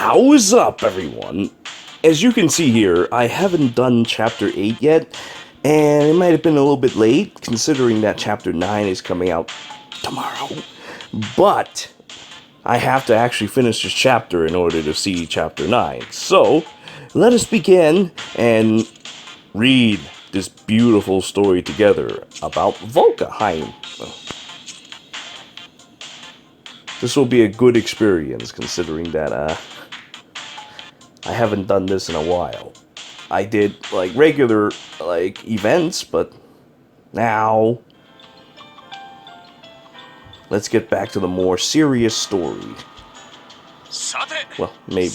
How's up, everyone? As you can see here, I haven't done Chapter 8 yet, and it might have been a little bit late, considering that Chapter 9 is coming out tomorrow. But I have to actually finish this chapter in order to see Chapter 9. So, let us begin and read this beautiful story together about Volkheim. This will be a good experience, considering that I haven't done this in a while. I did like regular events, but now let's get back to the more serious story. Well, maybe.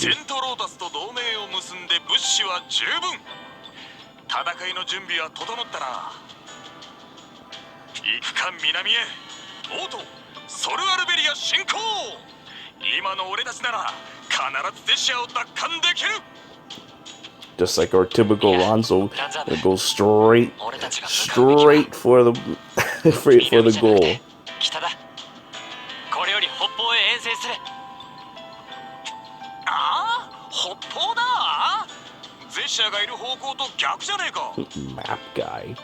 Just like our typical Lonzo, it goes straight for the for the goal. Map guy.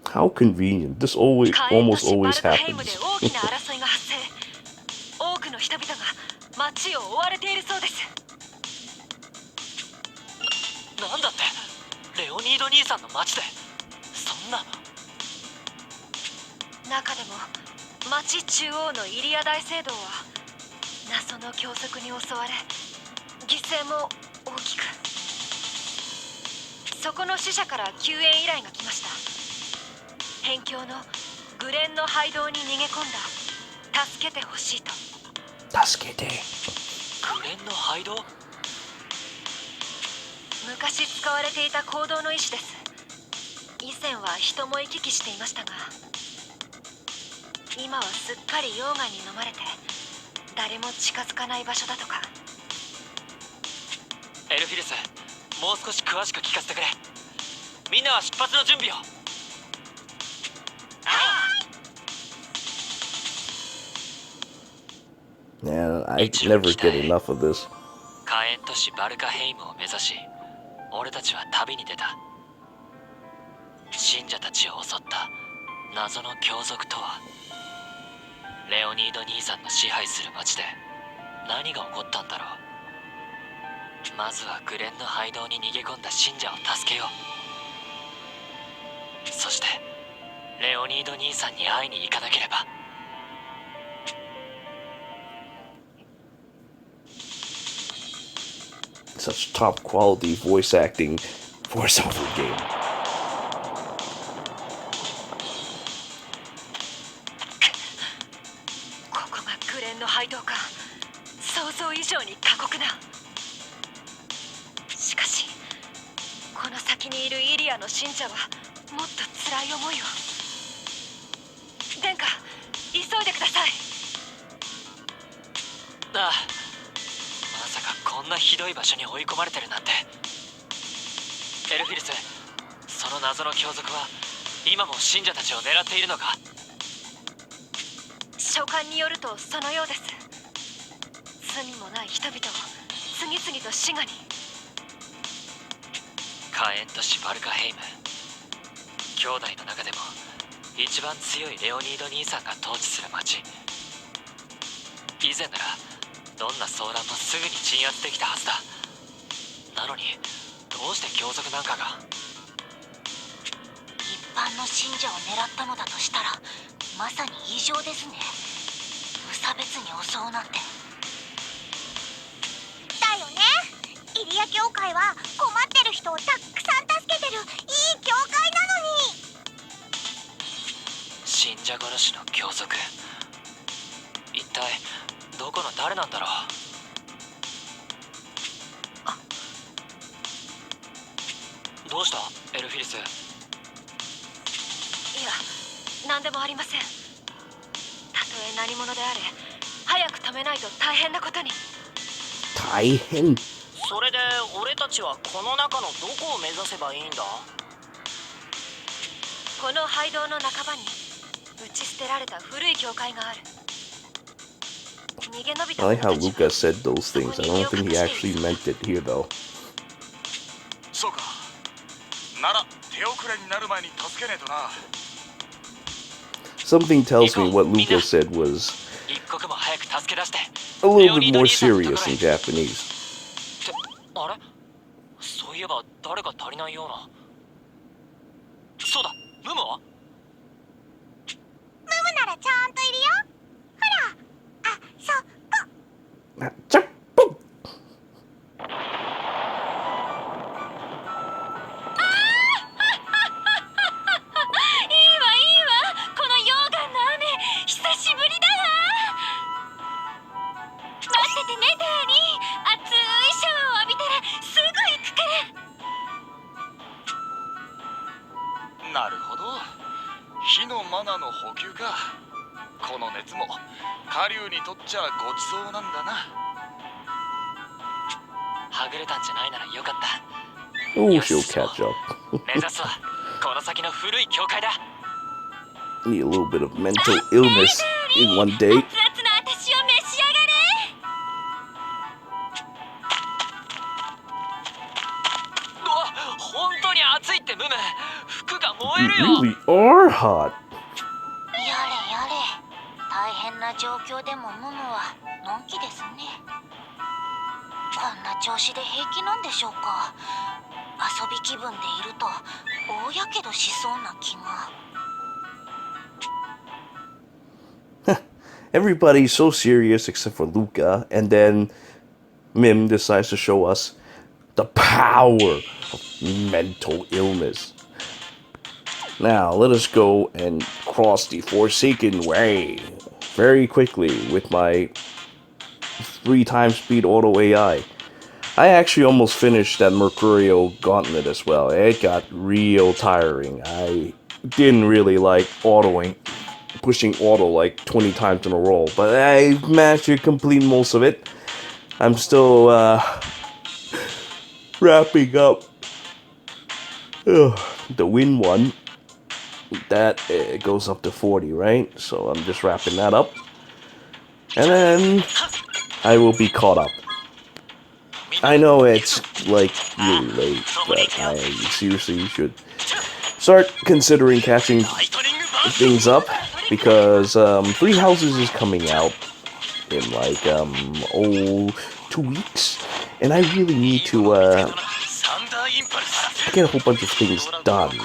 How convenient. This almost always happens. Yeah, I never get enough of this. Such top quality voice acting voiceover game. 上に過酷な。しかしこの先にいるイリアの信者はもっと辛い思いを。殿下、急いでください。ああ、まさかこんなひどい場所に追い込まれてるなんて。エルフィルス、その謎の強族は今も信者たちを狙っているのか？書簡によるとそのようです。罪もない人々を次々と死後に。火炎都市バルカヘイム、兄弟の中でも一番強いレオニード兄さんが統治する町。以前ならどんな騒乱もすぐに鎮圧できたはずだ。なのにどうして強族なんかが。一般の信者を狙ったのだとしたらまさに異常ですね。無差別に襲うなんて。だよね。イリア教会は困ってる人をたくさん助けてるいい教会なのに。信者殺しの強族、一体どこの誰なんだろう。どうしたエルフィリス？いや、何でもありません。たとえ何者であれ早く止めないと大変なことに。大変。それで俺たちはこの中のどこを目指せばいいんだ？この廃道の半ばに打ち捨てられた古い教会がある。逃げ延びた I 者 like how たちは Lucas said those things. I don't think he actually meant it here, though. そうか。なら手遅れになる前に助けねえとな。 Something tells me what Lucas said was 一刻も早く助け出して a little bit more serious in Japanese. あれ、そういえば誰か足りないような。そうだ、ムムは？ムムならちゃんといるよ。ほら、あ、そこ。 Chop, boom. この溶岩の雨、久しぶりだわ。待っててね、デーリー。熱いシャワーを浴びたらすぐ行くから。なるほど。火のマナの補給か。この熱も下流にとっちゃごちそうなんだな。はぐれたんじゃないならよかった。 Oh, she'll catch up. 目指すはこの先の古い教会だ。 Need a little bit of mental illness in one day. 熱々の私を召し上がれ。うわ、本当に暑いってムム。服が燃 You えるよ。 really are hot. やれやれ。大変な状況でもムムはのんきですね。こんな調子で平気なんでしょうか。遊び気分でいると大やけどしそうな気が。Everybody's so serious except for Luca, and then Mim decides to show us the power of mental illness. Now, let us go and cross the Forsaken Way very quickly with my 3x speed auto AI. I actually almost finished that Mercurial Gauntlet as well. It got real tiring. I didn't really like pushing auto like 20 times in a row, but I managed to complete most of it. I'm still wrapping up the win one. That goes up to 40, right? So I'm just wrapping that up, and then I will be caught up. I know it's like really late, but I seriously should start considering catching things up, because Three Houses is coming out in like 2 weeks, and I really need to get a whole bunch of things done.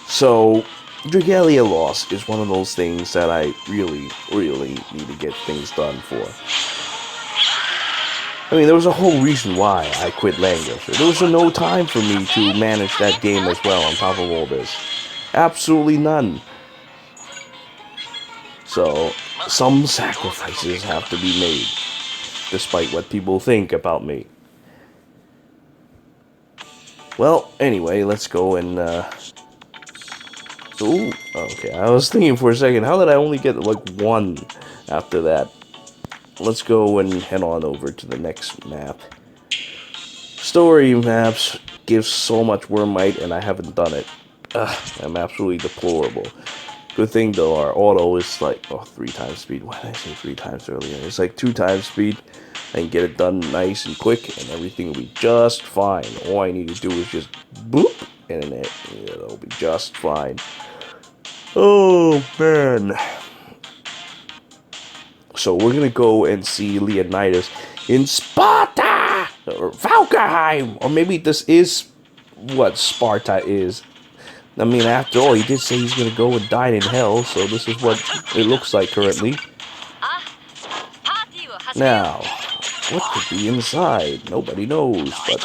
So Dragalia Lost is one of those things that I really need to get things done for. I mean, there was a whole reason why I quit Languisher. There was no time for me to manage that game as well on top of all this. Absolutely none. So, some sacrifices have to be made. despite what people think about me. Well, anyway, let's go and, Ooh, okay, I was thinking for a second, how did I only get, like, one after that? Let's go and head on over to the next map. Story maps give so much wormite, and I haven't done it. I'm absolutely deplorable. Good thing, though, our auto is, like, 3 times speed. Why did I say 3 times earlier? It's like 2 times speed. I can get it done nice and quick, and everything will be just fine. All I need to do is just boop, and then it'll be just fine. Oh, man. So we're gonna go and see Leonidas in Sparta! Or Valkheim! Or maybe this is what Sparta is. I mean, after all, he did say he's gonna go and dine in hell, so this is what it looks like currently. Now, what could be inside? Nobody knows, but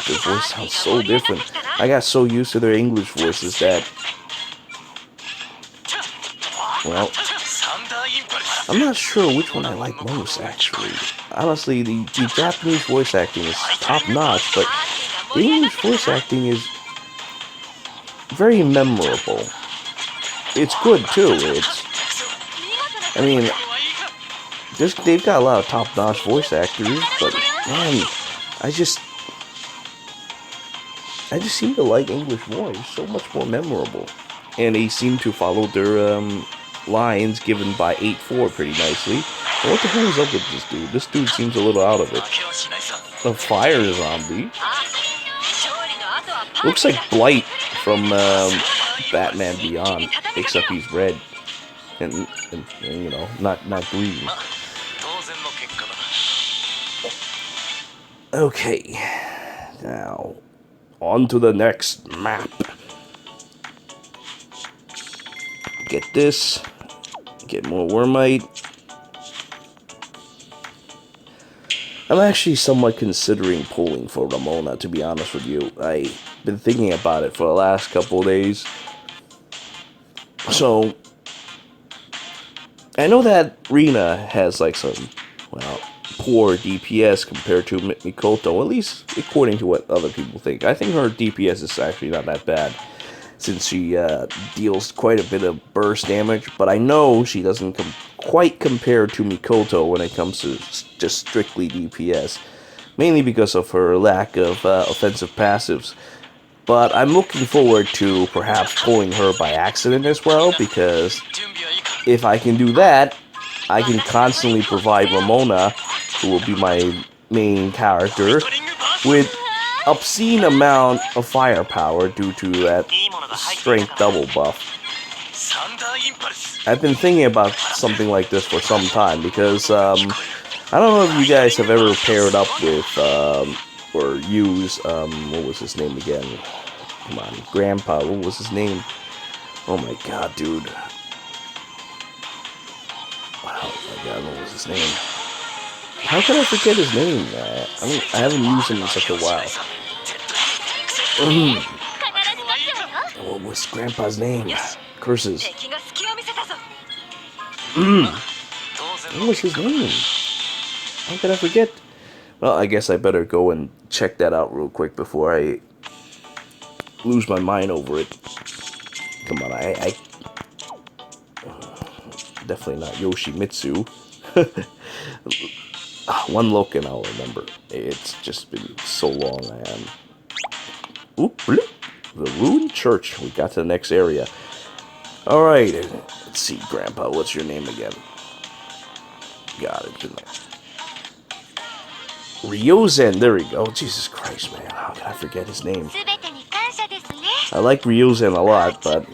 the voice sounds so different. I got so used to their English voices that... Well, I'm not sure which one I like most, actually. Honestly, the Japanese voice acting is top-notch, but the English voice acting is very memorable. It's good, too. I mean, they've got a lot of top-notch voice actors, but, man, I just seem to like English more. It's so much more memorable. And they seem to follow their, lines given by 8-4 pretty nicely. And what the hell is up with this dude? This dude seems a little out of it. A fire zombie. Looks like Blight from Batman Beyond, except he's red. And you know, not green. Okay. Now, on to the next map. Get this. Get more wormite. I'm actually somewhat considering pulling for Ramona, to be honest with you. I've been thinking about it for the last couple of days. So, I know that Rina has like some, well, poor DPS compared to Mikoto, at least according to what other people think. I think her DPS is actually not that bad, since she deals quite a bit of burst damage, but I know she doesn't quite compare to Mikoto when it comes to just strictly DPS, mainly because of her lack of offensive passives. But I'm looking forward to perhaps pulling her by accident as well, because if I can do that, I can constantly provide Ramona, who will be my main character, with obscene amount of firepower due to that strength double buff. I've been thinking about something like this for some time, because I don't know if you guys have ever paired up with or use what was his name again? Come on, Grandpa, what was his name? Oh my god, dude. Wow, my god, what was his name? How can I forget his name? I haven't used him in such a while. What was Grandpa's name? Curses. What was his name? How could I forget? Well, I guess I better go and check that out real quick before I lose my mind over it. Come on, I definitely not Yoshimitsu. One look and I'll remember. It's just been so long. Oop, bloop. The ruined church. We got to the next area. Alright, let's see, Grandpa, what's your name again? Got it, didn't I? Ryozen, there we go. Jesus Christ, man, how can I forget his name? I like Ryozen a lot, but...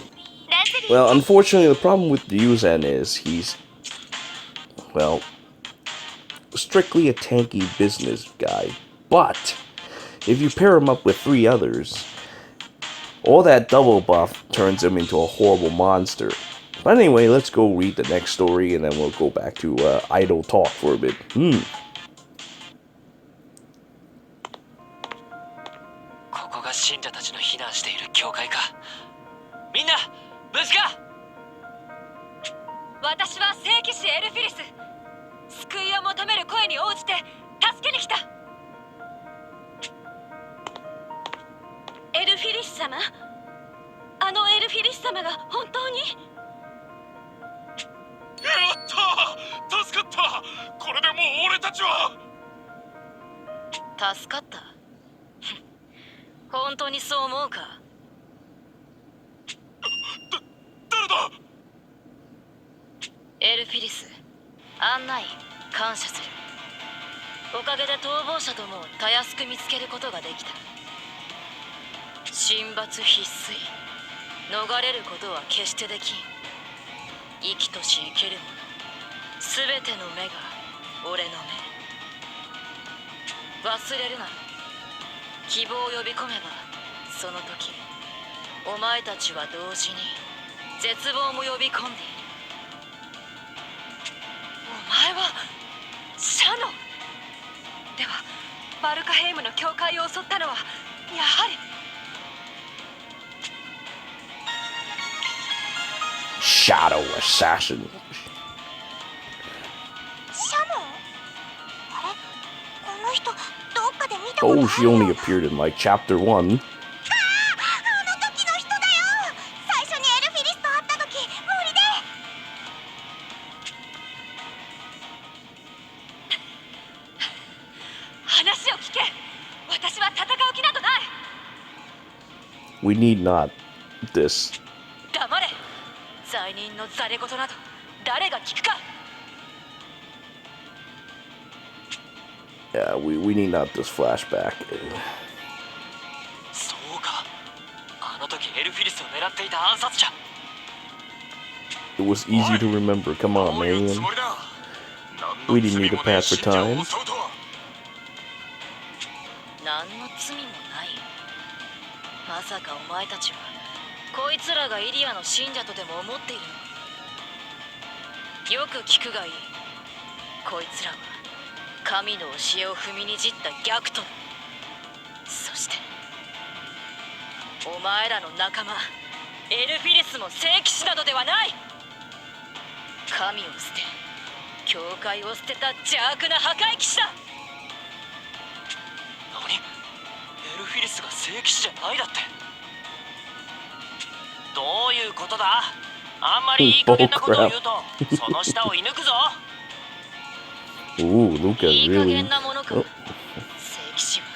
Well, unfortunately, the problem with Ryozen is he's... Well... strictly a tanky business guy. But, if you pair him up with 3 others... all that double buff turns him into a horrible monster. But anyway, let's go read the next story, and then we'll go back to idle talk for a bit. ここが信者たちの避難している教会か。みんな無事か。私は聖騎士エルフィリス。救いを求める声に応じて助けに来た。エルフィリス様、あのエルフィリス様が本当に。やった助かった。これでもう俺たちは。助かった。本当にそう思うか。誰だ。エルフィリス、案内感謝する。おかげで逃亡者どもをたやすく見つけることができた。神罰必須、逃れることは決してできん。生きとし生けるもの、すべての目が俺の目。忘れるな。希望を呼び込めばその時お前たちは同時に絶望も呼び込んでいる。お前はシャノンでは、バルカヘイムの教会を襲ったのはやはり。Shadow Assassin. シャノン？あれ、この人どっかで見たことあ Oh, るよ。 she only appeared in like chapter 1. あの時の人だよ。最初にエルフィリスと会った時、森で。話を聞け。私は戦う気などない。 We need not this. 黙れ。罪人のざれ言など誰が聞くか。 Yeah, we need not this flashback. そうか、あの時エルフィリスを狙っていた暗殺者。 It was easy to remember. Come on, どういうつ man. もりだ。 We didn't need to pass for 信者を time. 襲うとは。何の罪もない。まさかお前たちはこいつらがイリアの信者とでも思っているのか。よく聞くがいい。こいつらは神の教えを踏みにじった逆徒だ。そしてお前らの仲間エルフィリスも聖騎士などではない。神を捨て教会を捨てた邪悪な破壊騎士だ。何？エルフィリスが聖騎士じゃないだって。どういうことだ？あんまりいい加減なことを言うとその下を射抜くぞ。 Ooh, Luca いい加 really. 減なものか。 Oh. 聖騎士は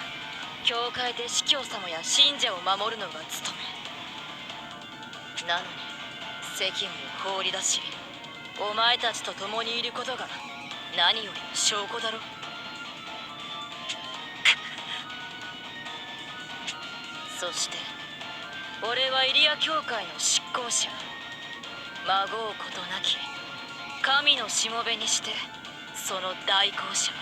教会で司教様や信者を守るのが務め。なのに責務を放り出し、お前たちと共にいることが何よりの証拠だろ。そして俺はイリア教会の執行者。まごうことなき神のしもべにしてその代行者。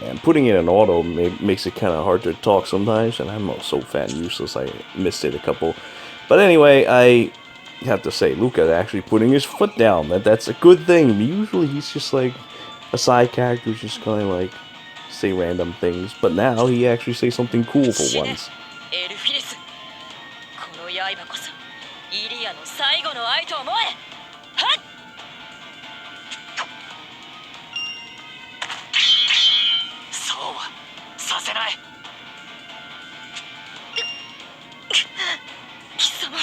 And putting it in auto makes it kind of hard to talk sometimes, and I'm so fat and useless I missed it a couple. But anyway, I have to say, Luca actually putting his foot down. That's a good thing. Usually he's just like a side character who's just kind of like say random things, but now he actually say something cool for once. エルフィリス、この刃こそイリアの最後の愛と思え。はっ。そうはさせない。貴様、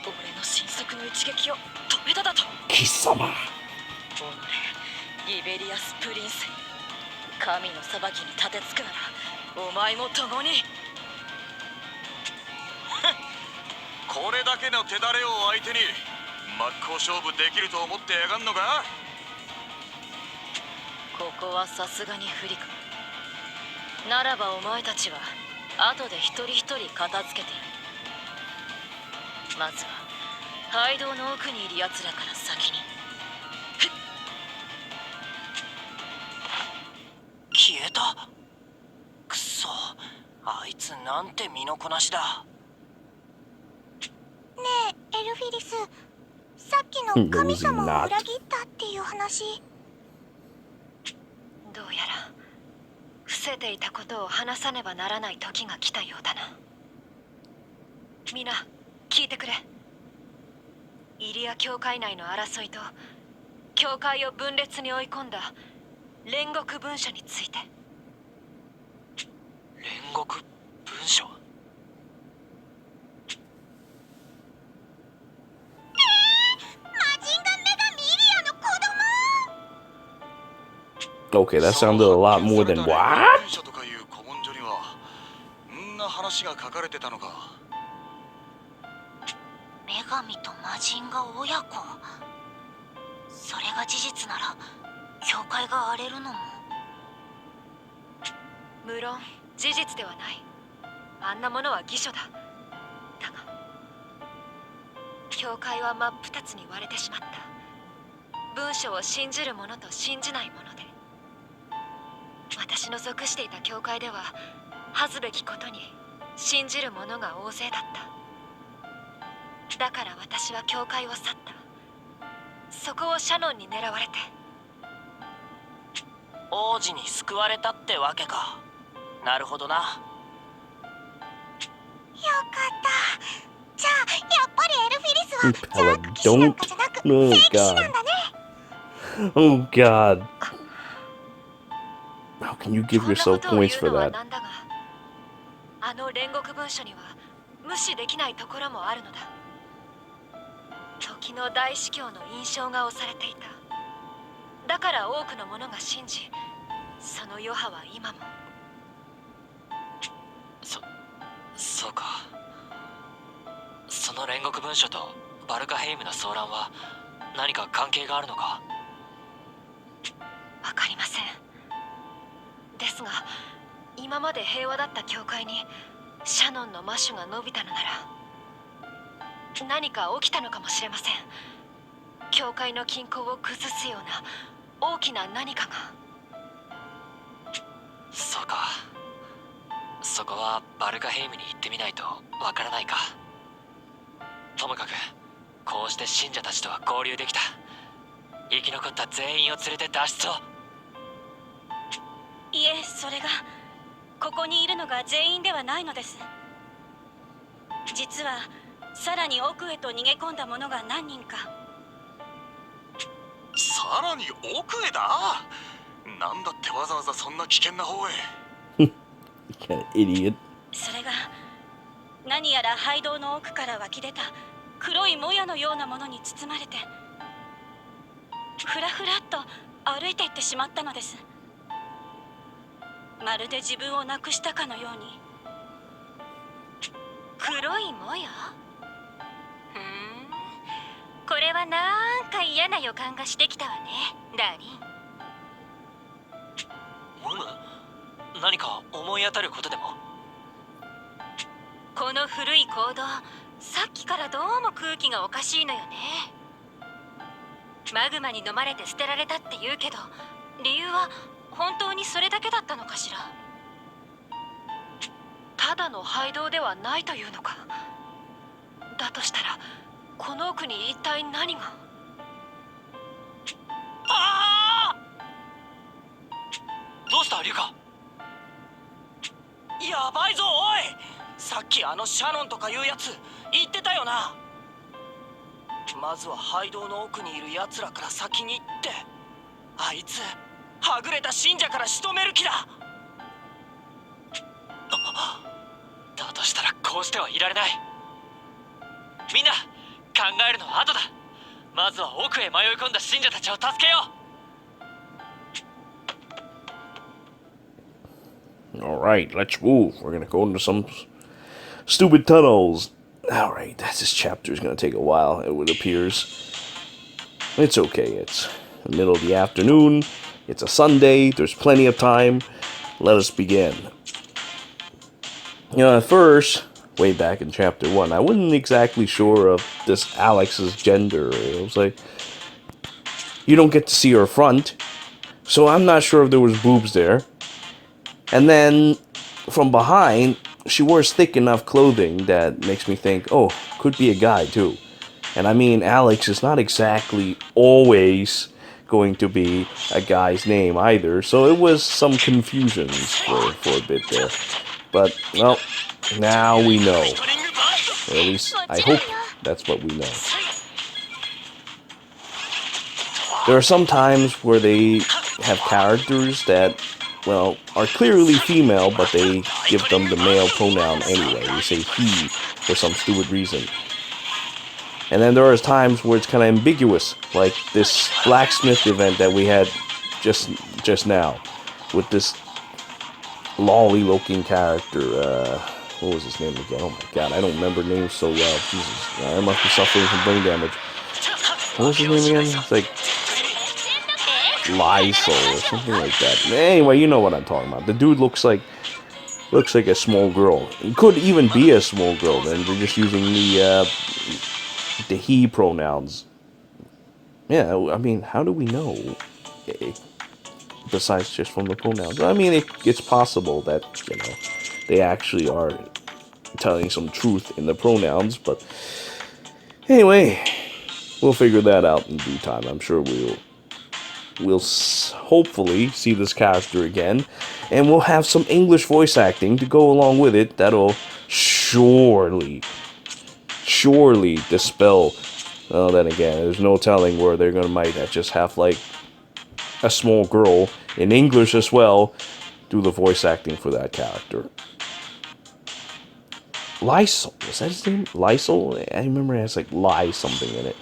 俺の神速の一撃を止めただと。 Kisama. リベリアスプリンス、神の裁きに立てつくならお前も共に。これだけの手だれを相手に真っ向勝負できると思ってやがんのか。ここはさすがに不利か。ならばお前たちは後で一人一人片付けてやる。まずは街道の奥にいる奴らから先に。消えた。くそ、あいつなんて身のこなしだ。ねえエルフィリス、さっきの神様を裏切ったっていう話、どうやら伏せていたことを話さねばならない時が来たようだな。みんな聞いてくれ。イリア教会内の争いと教会を分裂に追い込んだ煉獄文書について。煉獄文書？Okay, that sounded a lot more than what? 文書とかいう古文書にはんな話が書かれてたのか。女神と魔人が親子。それが事実なら教会が荒れるのも。無論事実ではない。あんなものは偽書だ。だが教会は真っ二つに割れてしまった。文書を信じる者と信じない者で。私の属していた教会では恥ずべきことに信じる者が大勢だった。だから私は教会を去った。そこをシャノンに狙われて。王子に救われたってわけか。なるほどな。よかった。じゃあやっぱりエルフィリスは邪悪騎士なんかじゃなく正騎士なんだね。Oh god. How can you give yourself points for that? あの煉獄文書には無視できないところもあるのだ。時の大司教の印象が押されていた。だから多くの者が信じ、その余波は今も。そうか。その煉獄文書とバルカヘイムの騒乱は何か関係があるのか？わかりません。ですが今まで平和だった教会にシャノンの魔手が伸びたのなら何か起きたのかもしれません。教会の均衡を崩すような大きな何かが。そうか。そこはバルカヘイムに行ってみないとわからないか。ともかくこうして信者たちとは合流できた。生き残った全員を連れて脱出を。いえ、それがここにいるのが全員ではないのです。実はさらに奥へと逃げ込んだ者が何人か。さらに奥へだ。なんだってわざわざそんな危険な方へ。Idiot. それが何やら廃道の奥から湧き出た黒いもやのようなものに包まれてふらふらっと歩いていってしまったのです。まるで自分をなくしたかのように。黒いもや？これはなんか嫌な予感がしてきたわね、ダーリン。何か思い当たることでも？この古い行動、さっきからどうも空気がおかしいのよね。マグマに飲まれて捨てられたって言うけど、理由は本当にそれだけだったのかしら。ただの廃道ではないというのか。だとしたらこの奥に一体何が。ああ！どうしたリュカ？やばいぞおい！さっきあのシャノンとかいうやつ言ってたよな。まずは廃道の奥にいるやつらから先に行って、あいつはぐれた信者から仕留める気だ。だとしたらこうしてはいられない。みんな考えるのは後だ。まずは奥へ迷い込んだ信者たちを助けよう。Alright, let's move. We're gonna go into some stupid tunnels. Alright, this chapter is gonna take a while, it appears. It's okay, it's the middle of the afternoon. It's a Sunday, there's plenty of time. Let us begin. You know, at first, way back in chapter 1, I wasn't exactly sure of this Alex's gender. It was like, you don't get to see her front, so I'm not sure if there was boobs there. And then, from behind, she wears thick enough clothing that makes me think, oh, could be a guy too. And I mean, Alex is not exactly always going to be a guy's name either, so it was some confusions for a bit there. But, well, now we know. Or at least, I hope that's what we know. There are some times where they have characters that, well, are clearly female, but they give them the male pronoun anyway. They say he for some stupid reason. And then there are times where it's kind of ambiguous, like this blacksmith event that we had just now, with this lolly-looking character. What was his name again? Oh my god, I don't remember names so well. Jesus, I must be suffering from brain damage. What was his name again? It's like Lysol or something like that. Anyway, you know what I'm talking about. The dude looks like a small girl. He could even be a small girl. Then they're just using the he pronouns. Yeah, I mean, how do we know? Besides just from the pronouns. I mean, it's possible that, you know, they actually are telling some truth in the pronouns, but anyway, we'll figure that out in due time. I'm sure we'll hopefully see this character again, and we'll have some English voice acting to go along with it. That'll surely dispel. Well, then again, there's no telling where they're might just have like a small girl in English as well do the voice acting for that character. Lysol, was that his name? Lysol? I remember it has like lie something in it.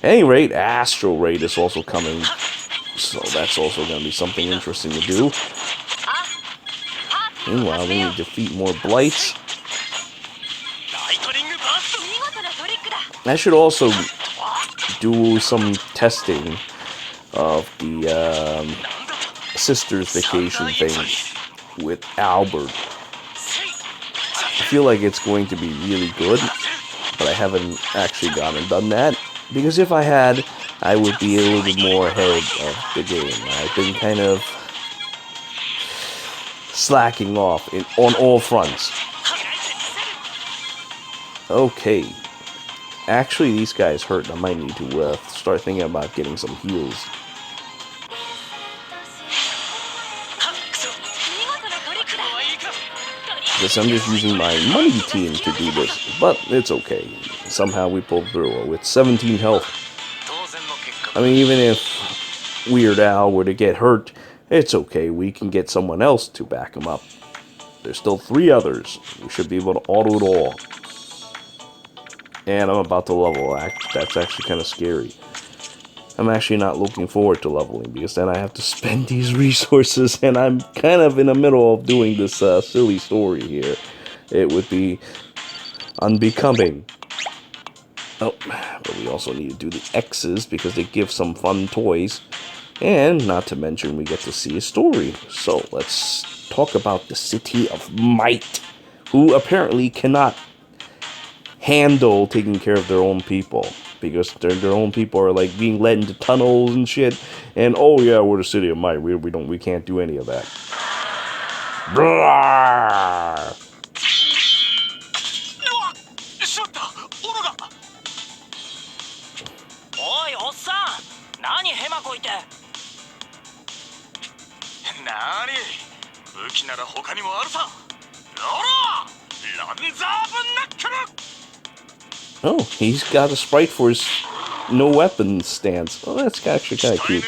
At any rate, Astral Raid is also coming, so that's also going to be something interesting to do. Meanwhile, we need to defeat more Blights. I should also do some testing of the Sister's Vacation thing with Albert. I feel like it's going to be really good, but I haven't actually gone and done that, because if I had, I would be a little bit more ahead of the game. I've been kind of slacking off on all fronts. Okay. Actually, these guys hurt. I might need to start thinking about getting some heals. Guess I'm just using my money team to do this, but it's okay. Somehow we pulled through with 17 health. I mean, even if Weird Al were to get hurt, it's okay. We can get someone else to back him up. There's still 3 others. We should be able to auto it all. And I'm about to level. That's actually kind of scary. I'm actually not looking forward to leveling, because then I have to spend these resources, and I'm kind of in the middle of doing this silly story here. It would be unbecoming. Oh, but we also need to do the X's, because they give some fun toys. And not to mention, we get to see a story. So let's talk about the City of Might, who apparently cannot handle taking care of their own people, because their own people are like being led into tunnels and shit, and oh yeah, we're the City of Might, we can't do any of that. Blah! Oh, he's got a sprite for his no weapon stance. Oh, that's actually kind of cute.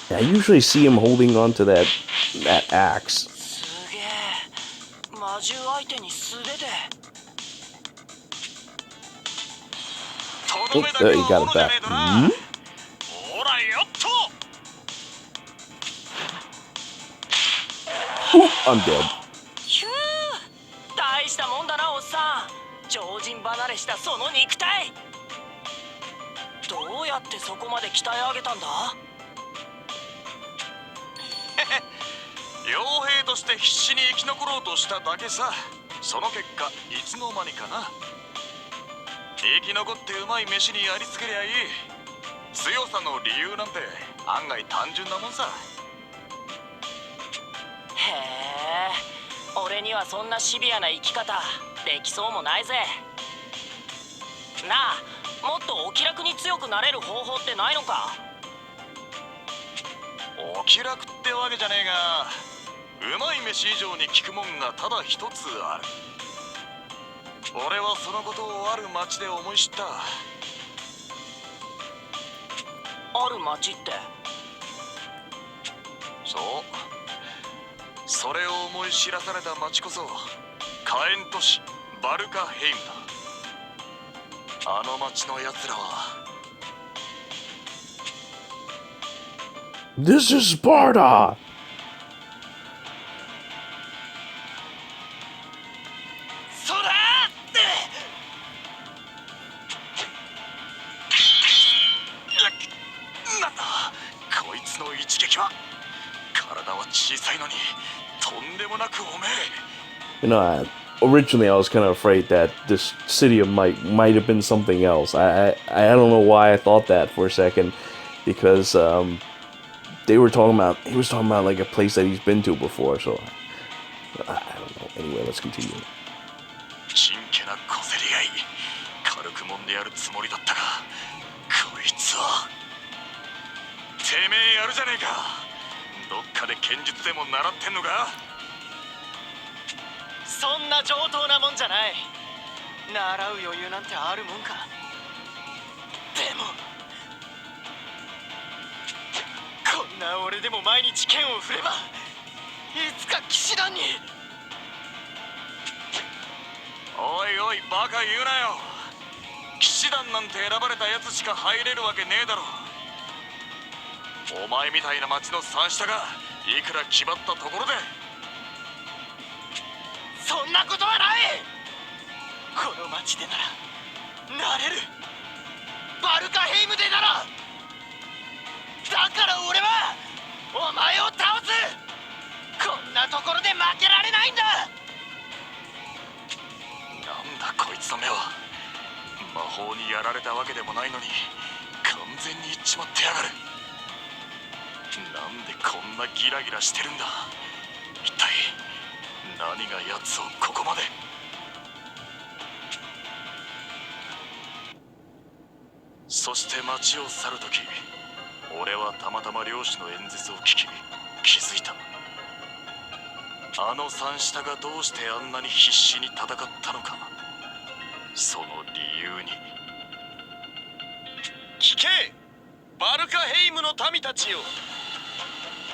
I usually see him holding on to that axe. Oh, there, he got it back. Hmm? Ooh, I'm dead. 俺はそのことをある町で思い知った。ある町って？そう、それを思い知らされた町こそ火炎都市バルカヘイムだ。あの町のやつらは This is Sparta! そらなんだこいつの一撃は。体は小さいのにとんでもなくおめえ。 You know, originally I was kind of afraid that this city of might have been something else. I don't know why I thought that for a second, because he was talking about like a place that he's been to before. So I don't know. Anyway, let's continue. ちんけな小競り合い、軽くもんでやるつもりだったが、こいつはてめえやるじゃねえか。どっかで剣術でも習ってんのか。そんな上等なもんじゃない。習う余裕なんてあるもんか。でもこんな俺でも毎日剣を振ればいつか騎士団に。おいおいバカ言うなよ。騎士団なんて選ばれたやつしか入れるわけねえだろ。お前みたいな町の三下がいくら決まったところで。そんなことはない。この町でならなれる。バルカヘイムでなら。だから俺はお前を倒す。こんなところで負けられないんだ。なんだこいつの目は。魔法にやられたわけでもないのに完全にいっちまってやがる。なんでこんなギラギラしてるんだ。一体何が奴をここまで。そして町を去るとき、俺はたまたま領主の演説を聞き気づいた。あの三下がどうしてあんなに必死に戦ったのか、その理由に。聞けバルカヘイムの民たちよ。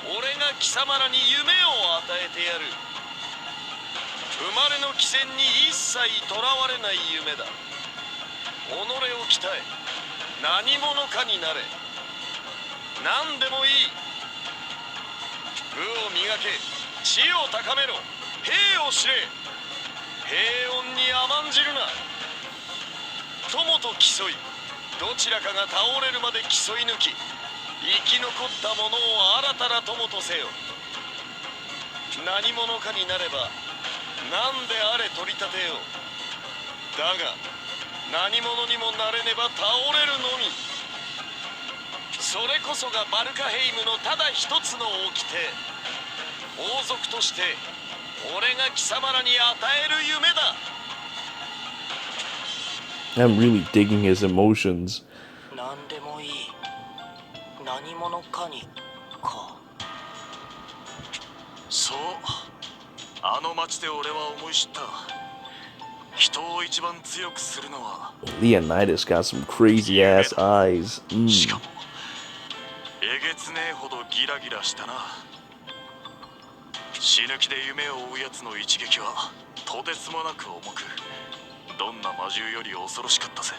俺が貴様らに夢を与えてやる。生まれの起点に一切とらわれない夢だ。己を鍛え何者かになれ。何でもいい。武を磨け、知を高めろ、兵を知れ。平穏に甘んじるな。友と競い、どちらかが倒れるまで競い抜き、生き残った者を新たな友とせよ。何者かになれば何であれ取り立てよう。だが何者にもなれねば倒れるのみ。それこそがバルカヘイムのただ一つの掟。王族として俺が貴様らに与える夢だ。 I'm really digging his emotions. 何でもいい。何者かにか。そう、あの町で俺は思い知った。人を一番強くするのは Leonidas got some crazy ass eyes. しかもえげつねえほどギラギラしたな。死ぬ気で夢を追うやつの一撃はとてつもなく重く、どんな魔獣より恐ろしかったぜ。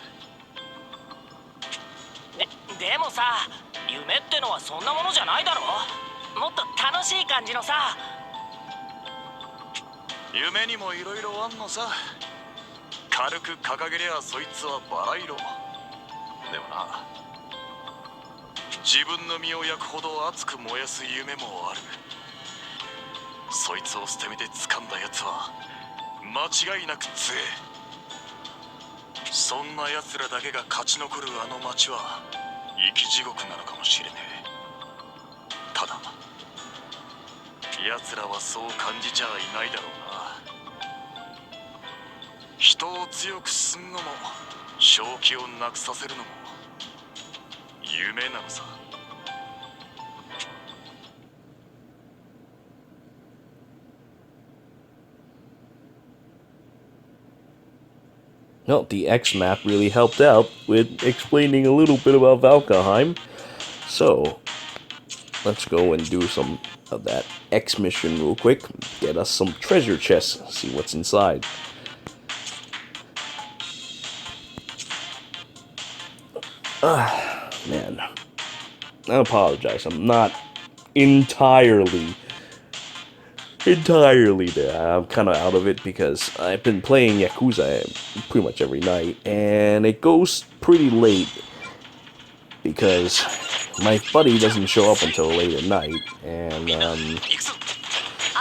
でもさ、夢ってのはそんなものじゃないだろ。もっと楽しい感じのさ。夢にもいろいろあんのさ。軽く掲げりゃそいつはバラ色。でもな、自分の身を焼くほど熱く燃やす夢もある。そいつを捨て身で掴んだやつは間違いなく強え。そんな奴らだけが勝ち残るあの町は生き地獄なのかもしれねえ。ただ奴らはそう感じちゃいないだろうな。人を強くすんのも正気をなくさせるのも夢なのさ。No, the X map really helped out with explaining a little bit about Valkenheim. So, let's go and do some of that X mission real quick. Get us some treasure chests, see what's inside. Man. I apologize, I'm not entirely there. I'm kind of out of it because I've been playing Yakuza pretty much every night, and it goes pretty late because my buddy doesn't show up until late at night, and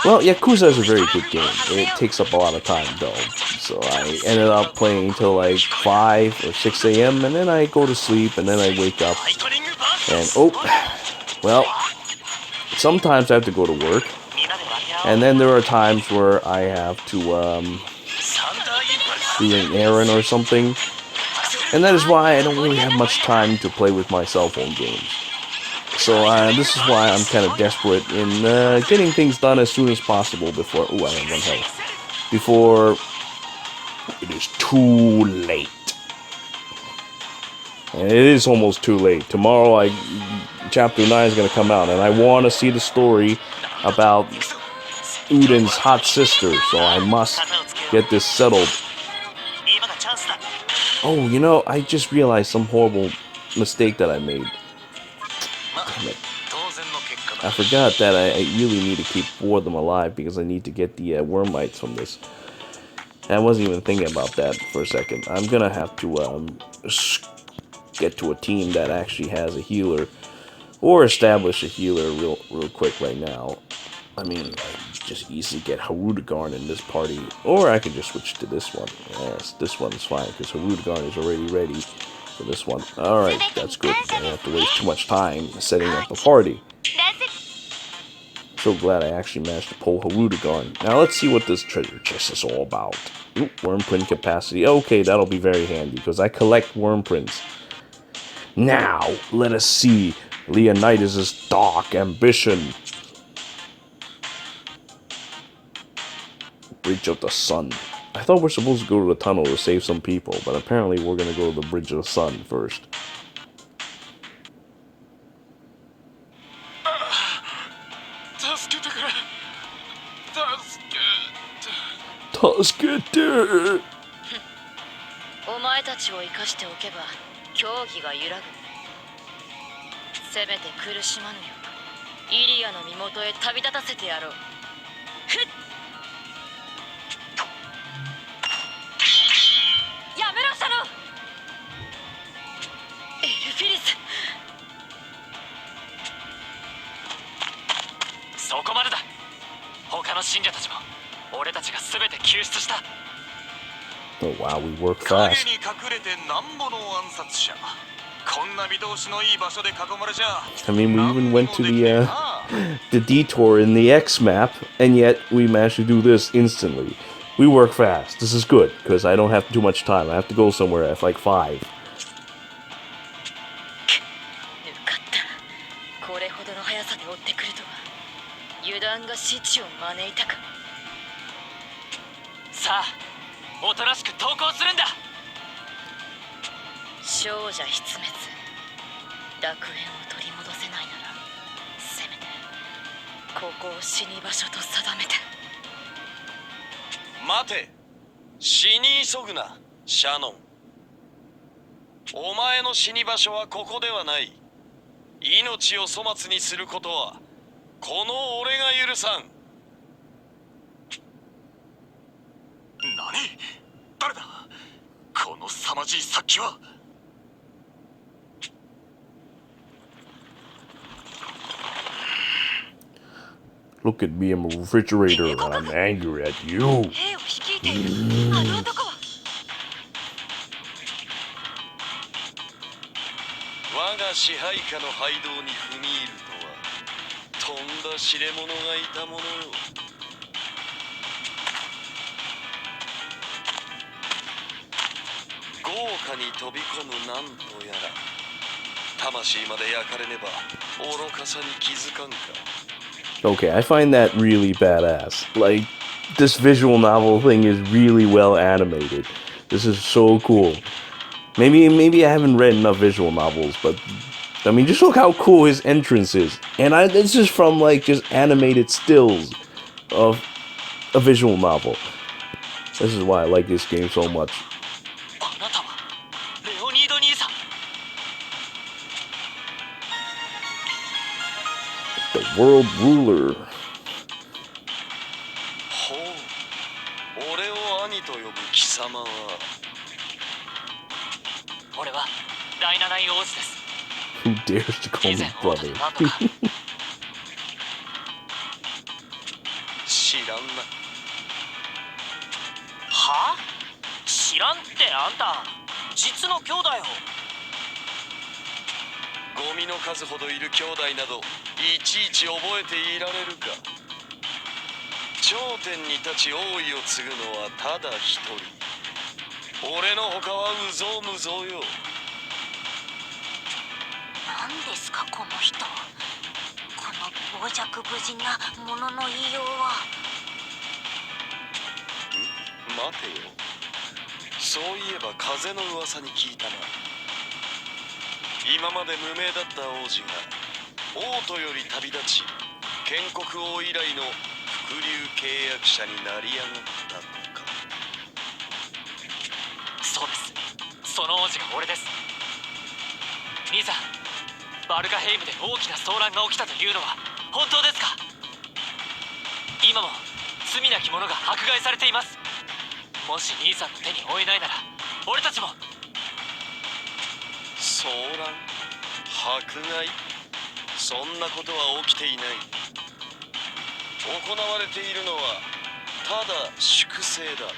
well, Yakuza is a very good game. It takes up a lot of time though, so I ended up playing until like 5 or 6 a.m. and then I go to sleep, and then I wake up, and oh, well, sometimes I have to go to work. And then there are times where I have to do an errand or something. And that is why I don't really have much time to play with my cell phone games. So this is why I'm kind of desperate in getting things done as soon as possible before... Ooh, I have 1 health. Before it is too late. And it is almost too late. Tomorrow, Chapter 9 is going to come out. And I want to see the story about Euden's hot sister, so I must get this settled. Oh, you know, I just realized some horrible mistake that I made. Damn it. I forgot that I really need to keep 4 of them alive because I need to get the worm mites from this. I wasn't even thinking about that for a second. I'm gonna have to get to a team that actually has a healer, or establish a healer real quick right now. I mean, I just easily get Harudegarn in this party, or I could just switch to this one. Yes, this one's fine, because Harudegarn is already ready for this one. Alright, that's good. I don't have to waste too much time setting up a party. So glad I actually managed to pull Harudegarn. Now let's see what this treasure chest is all about. Ooh, worm print capacity. Okay, that'll be very handy, because I collect worm prints. Now, let us see Leonidas' dark ambition. Bridge of the Sun. I thought we're supposed to go to the tunnel to save some people, but apparently we're gonna go to the Bridge of the Sun first. Tasukete! お前たちを生かしておけば競技が揺らぐ。せめて苦しまぬようイリアの身元へ旅立たせてやろう。ふっ。やめろシャノン。エルフィリス。そこまでだ。他の信者たちも俺たちが全て救出した。Oh wow, we work fast. 影に隠れてなんぼの暗殺者。こんな見通しのいい場所で囲まれちゃ。I mean, we even went to the detour in the X map, and yet we managed to do this instantly. We work fast. This is good, because I don't have too much time. I have to go somewhere at like 5. これほどの速さで追ってくるとは油断が死地を招いたか。さあ、おとなしく投降するんだ。少女筆滅。楽園を取り戻せないなら、せめてここを死に場所と定めて。待て、死に急ぐな、シャノン。お前の死に場所はここではない。命を粗末にすることはこの俺が許さん。何？誰だ？この凄まじい殺気は。Look at me, I'm a refrigerator, and I'm angry at you. 兵を率いているあの男は。我が支配下の背道に踏み入るとはとんだ知れ者がいたものよ。豪華に飛び込むなんとやら魂まで焼かれねば愚かさに気づかんか。 Okay, I find that really badass. Like, this visual novel thing is really well animated. This is so cool. Maybe I haven't read enough visual novels, but I mean, just look how cool his entrance is. And this is from like just animated stills of a visual novel. This is why I like this game so much. あなたはレオニード兄さん。 The world ruler. ほう、俺を兄と呼ぶ貴様は。俺は第七位王子です。 Who dares to call 以 me 前王都 brother? で何度か知らんな。はあ？知らんってあんた実の兄弟を。ゴミの数ほどいる兄弟などいちいち覚えていられるか。頂点に立ち王位を継ぐのはただ一人。俺の他はうぞうむぞうよ。何ですかこの人。この傍若無人なものの言いようは。待てよ。そういえば風の噂に聞いたな。今まで無名だった王子が王都より旅立ち建国王以来の伏流契約者になり上がったのか。そうです。その王子が俺です。兄さん、バルカヘイムで大きな騒乱が起きたというのは本当ですか？今も罪なき者が迫害されています。もし兄さんの手に負えないなら俺たちも。騒乱？迫害？そんなことは起きていない。行われているのはただ粛清だ。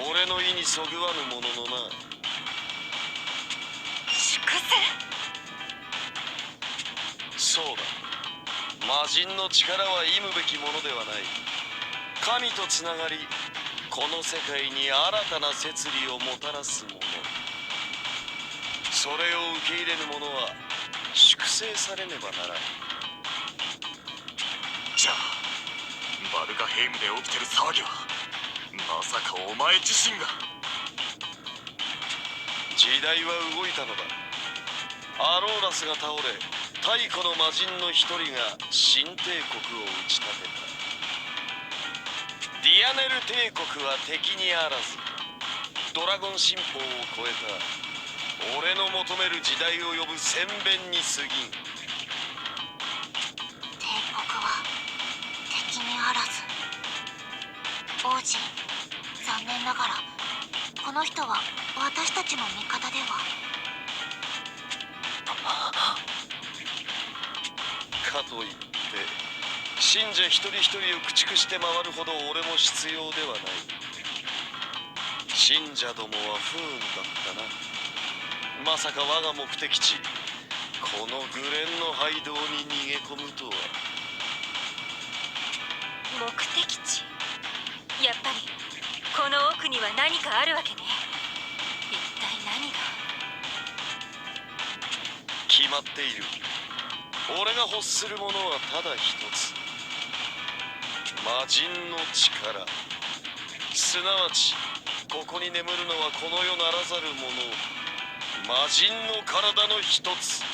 俺の意にそぐわぬもののな。粛清？そうだ。魔人の力は忌むべきものではない。神とつながりこの世界に新たな摂理をもたらすもの。それを受け入れぬ者は粛清されねばならん。じゃあバルカヘイムで起きてる騒ぎはまさかお前自身が。時代は動いたのだ。アローラスが倒れ太古の魔人の一人が新帝国を打ち立てた。ディアネル帝国は敵にあらずドラゴン神法を超えた俺の求める時代を呼ぶ宣弁に過ぎん。帝国は敵にあらず。王子、残念ながらこの人は私たちの味方では。かといって信者一人一人を駆逐して回るほど俺も必要ではない。信者どもは不運だったな。まさか我が目的地このグレンの廃道に逃げ込むとは。目的地？やっぱりこの奥には何かあるわけね。一体何が？決まっている。俺が欲するものはただ一つ。魔人の力。すなわちここに眠るのはこの世ならざるもの。魔人の体の一つ。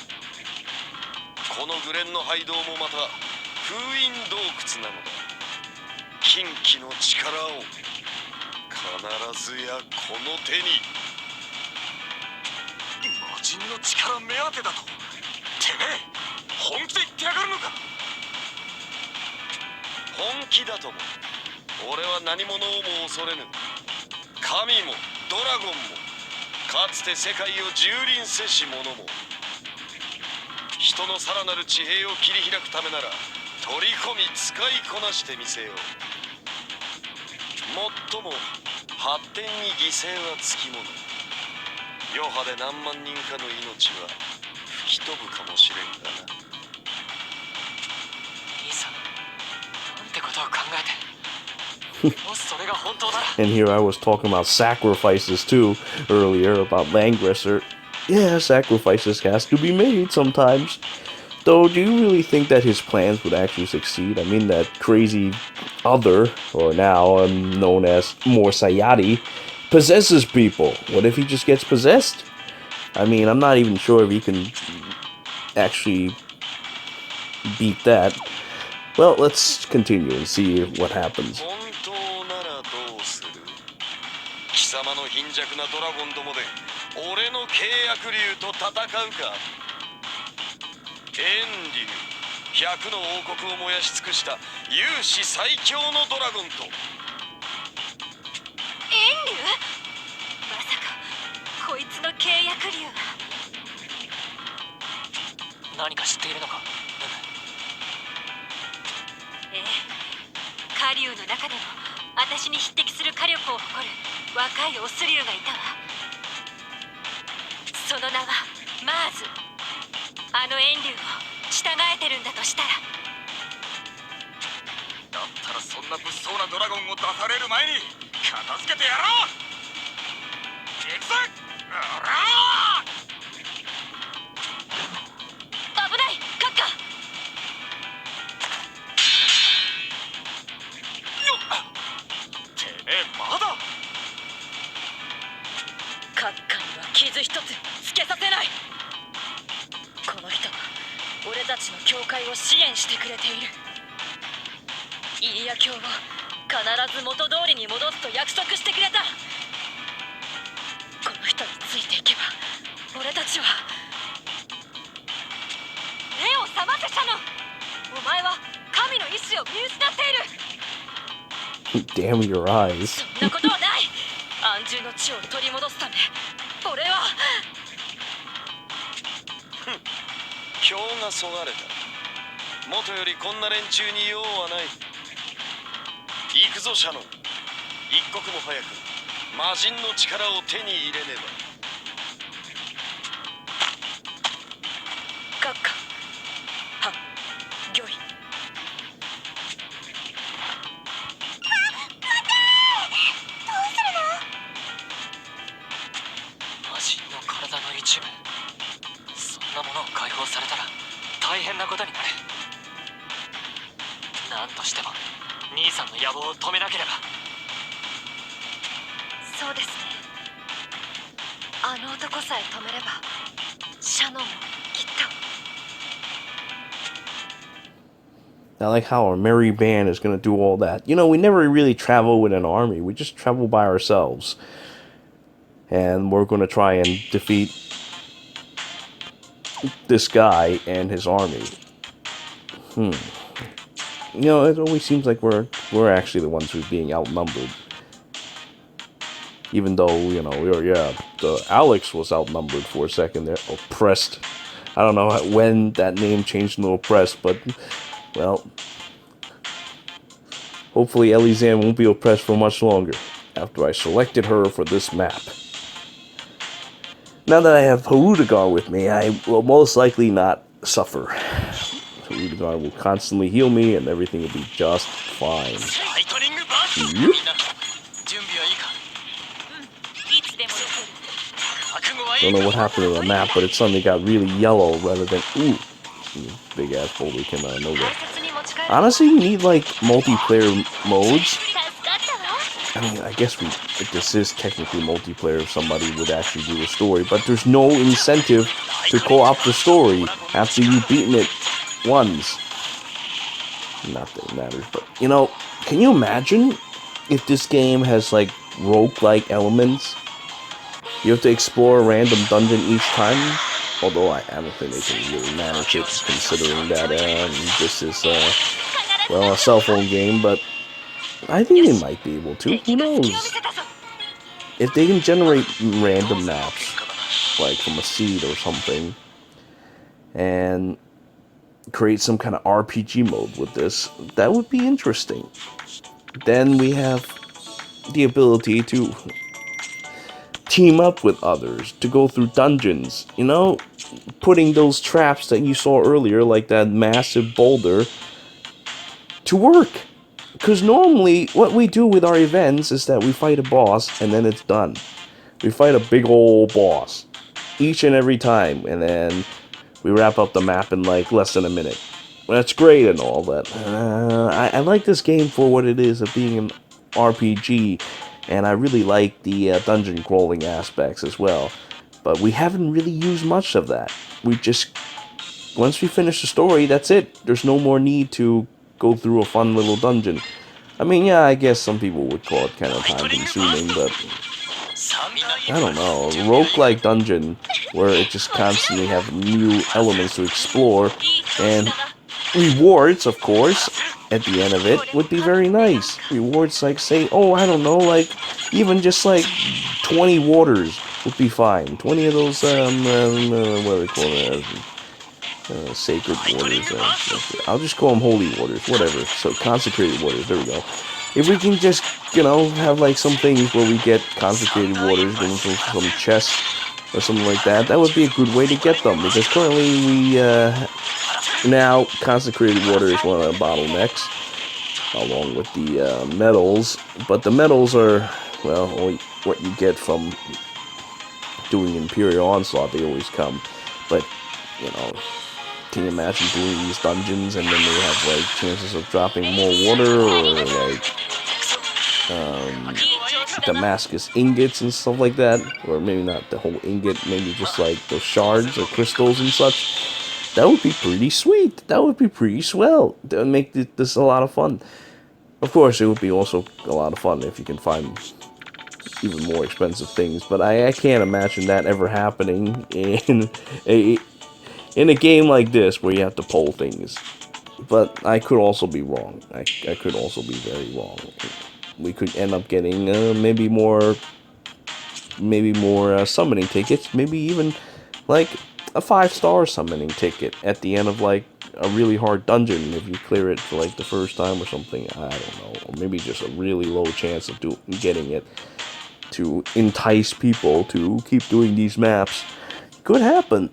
このグレンの廃道もまた封印洞窟なのだ。禁忌の力を必ずやこの手に。魔人の力目当てだとてめえ本気で言ってやがるのか。本気だとも。俺は何者をも恐れぬ。神もドラゴンもかつて世界を蹂躙せし者も。人のさらなる地平を切り開くためなら取り込み使いこなしてみせよう。もっとも発展に犠牲はつきもの。余波で何万人かの命は吹き飛ぶかもしれんがな。兄さん、なんてことを考えて。もしそれが本当なら。 And here I was talking about sacrifices too earlier about Langresser. Yeah, sacrifices has to be made sometimes. Though, do you really think that his plans would actually succeed? I mean, that crazy other, or now known as Morsayati, possesses people. What if he just gets possessed? I mean, I'm not even sure if he can actually beat that. Well, let's continue and see what happens. 本当ならどうする？貴様の貧弱なドラゴンどもで俺の契約竜と戦うか？エンリュー、100の王国を燃やし尽くした勇士最強のドラゴンと。遠竜？まさかこいつの契約竜が。何か知っているのか？ええ、火竜の中でも私に匹敵する火力を誇る若いオス竜がいたわ。その名はマーズ。あの遠竜を従えてるんだとしたら。だったらそんな物騒なドラゴンを出される前に片付けてやろう。行くぜ！おらー！危ない、カッカ。てめえまだ？カッカには傷一つつけさせない。この人は俺たちの教会を支援してくれている。イリア教を必ず元通りに戻すと約束してくれた。この人についていけば俺たちは。目を覚ませ、シャノン。お前は神の意志を見失っている。 Damn your eyes. そんなことはない。安住の地を取り戻すため俺は。票がそがれた。元よりこんな連中に用はない。行くぞシャノン。一刻も早く魔人の力を手に入れねば。カッカ、は、御意。魔人の体の一部、そんなものを解放されたら大変なことになる。何としても兄さんの野望を止めなければ。そうですね。あの男さえ止めればシャノンもきっと。 I like how our merry band is going to do all that. You know, we never really travel with an army. We just travel by ourselves. And we're going to try and defeat this guy and his army. You know, it always seems like we're actually the ones who's being outnumbered. Even though, you know, the Alex was outnumbered for a second there. Oppressed. I don't know when that name changed into oppressed, but, well, hopefully Elizan won't be oppressed for much longer after I selected her for this map. Now that I have Harudagar with me, I will most likely not suffer. Harudagar will constantly heal me and everything will be just fine. Yep. Don't know what happened to the map, but it suddenly got really yellow rather than... Ooh! Big ass boulder came out of nowhere. Honestly, you need, like, multiplayer modes. I mean, I guess this is technically multiplayer if somebody would actually do the story, but there's no incentive to co-op the story after you've beaten it once. Not that it matters, but, you know, can you imagine if this game has, like, roguelike elements? You have to explore a random dungeon each time? Although I don't think they can really manage it, considering that this is, well, a cell phone game, but I think they might be able to. Who knows? If they can generate random maps, like from a seed or something, and create some kind of RPG mode with this, that would be interesting. Then we have the ability to team up with others, to go through dungeons, you know, putting those traps that you saw earlier, like that massive boulder, to work. Because normally, what we do with our events is that we fight a boss, and then it's done. We fight a big old boss, each and every time, and then we wrap up the map in, like, less than a minute. That's great and all that. I like this game for what it is of being an RPG, and I really like the dungeon crawling aspects as well. But we haven't really used much of that. We just, once we finish the story, that's it. There's no more need to go through a fun little dungeon. I mean, yeah, I guess some people would call it kind of time-consuming, but I don't know. A roguelike dungeon where it just constantly have new elements to explore and rewards, of course, at the end of it would be very nice. Rewards like, say, oh, I don't know, like, even just like 20 waters would be fine. 20 of those, what do they call it? Sacred waters. I'll just call them holy waters, whatever. So, consecrated waters, there we go. If we can just, you know, have like some things where we get consecrated waters going from some chests or something like that, that would be a good way to get them. Because currently we, now, consecrated water is one of the bottlenecks, along with the medals. But the medals are, well, what you get from doing Imperial Onslaught. They always come. But, you know, can you imagine doing these dungeons and then they have, like, chances of dropping more water or, like, Damascus ingots and stuff like that? Or maybe not the whole ingot, maybe just, like, those shards or crystals and such. That would be pretty sweet. That would be pretty swell. That would make this a lot of fun. Of course, it would be also a lot of fun if you can find even more expensive things. But I can't imagine that ever happening in a game like this where you have to pull things. But I could also be wrong. I could also be very wrong. We could end up getting maybe more summoning tickets. Maybe even like a 5-star summoning ticket at the end of like a really hard dungeon if you clear it for like the first time or something. I don't know, or maybe just a really low chance of getting it to entice people to keep doing these maps. Could happen.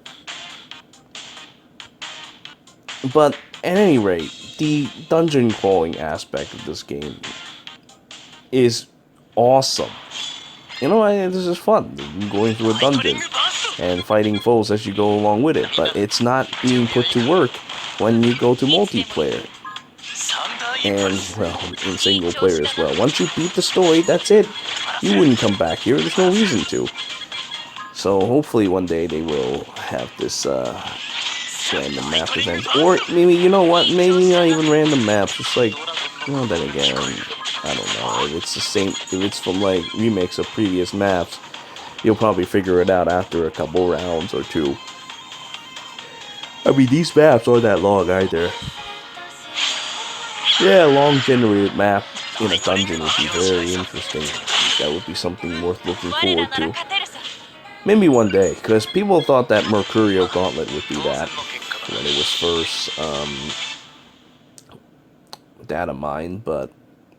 But at any rate, the dungeon crawling aspect of this game is awesome. You know, this is fun, going through a dungeon and fighting foes as you go along with it, but it's not being put to work when you go to multiplayer. And, well, in single player as well. Once you beat the story, that's it. You wouldn't come back here, there's no reason to. So hopefully one day they will have this random map event. Or maybe, you know what, maybe not even random maps, just like, well, then again, I don't know, if it's the same, if it's from like remakes of previous maps, you'll probably figure it out after a couple rounds or two. I mean, these maps aren't that long either. Yeah, a long generated map in a dungeon would be very interesting. That would be something worth looking forward to. Maybe one day, because people thought that Mercurial Gauntlet would be that when it was first data mined, but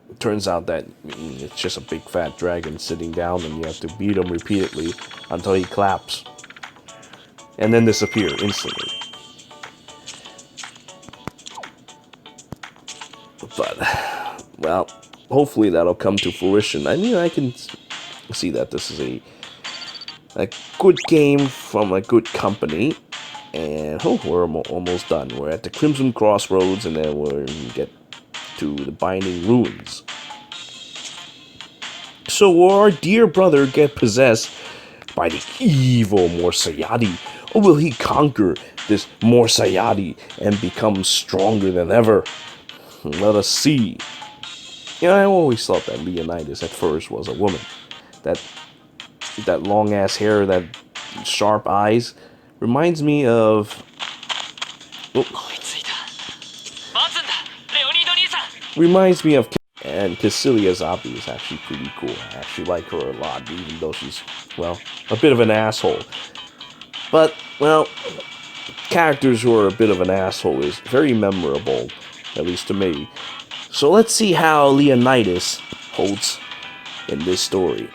it turns out that it's just a big fat dragon sitting down and you have to beat him repeatedly until he claps. And then disappear instantly. But, well, hopefully that'll come to fruition. I mean, I can see that this is a good game from a good company. And, oh, we're almost done. We're at the Crimson Crossroads, and then we'll get to the Binding Ruins. So will our dear brother get possessed by the evil Morsayadi, or will he conquer this Morsayadi and become stronger than ever? Let us see. You know, I always thought that Leonidas at first was a woman. That long ass hair, that sharp eyes, reminds me of. Reminds me of. And Cassilia Zabi is actually pretty cool. I actually like her a lot, even though she's, well, a bit of an asshole. But, well, characters who are a bit of an asshole is very memorable, at least to me. So let's see how Leonidas holds in this story.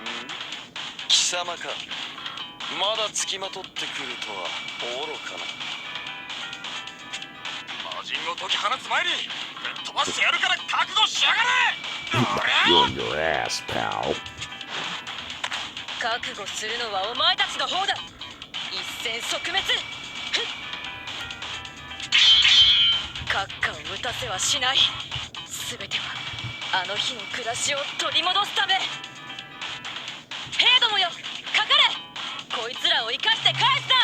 You're on your ass, pal. 覚悟するのはお前たちの方だ。一戦即滅。閣下を撃たせはしない。すべてはあの日の暮らしを取り戻すため。こいつらを生かして返すな。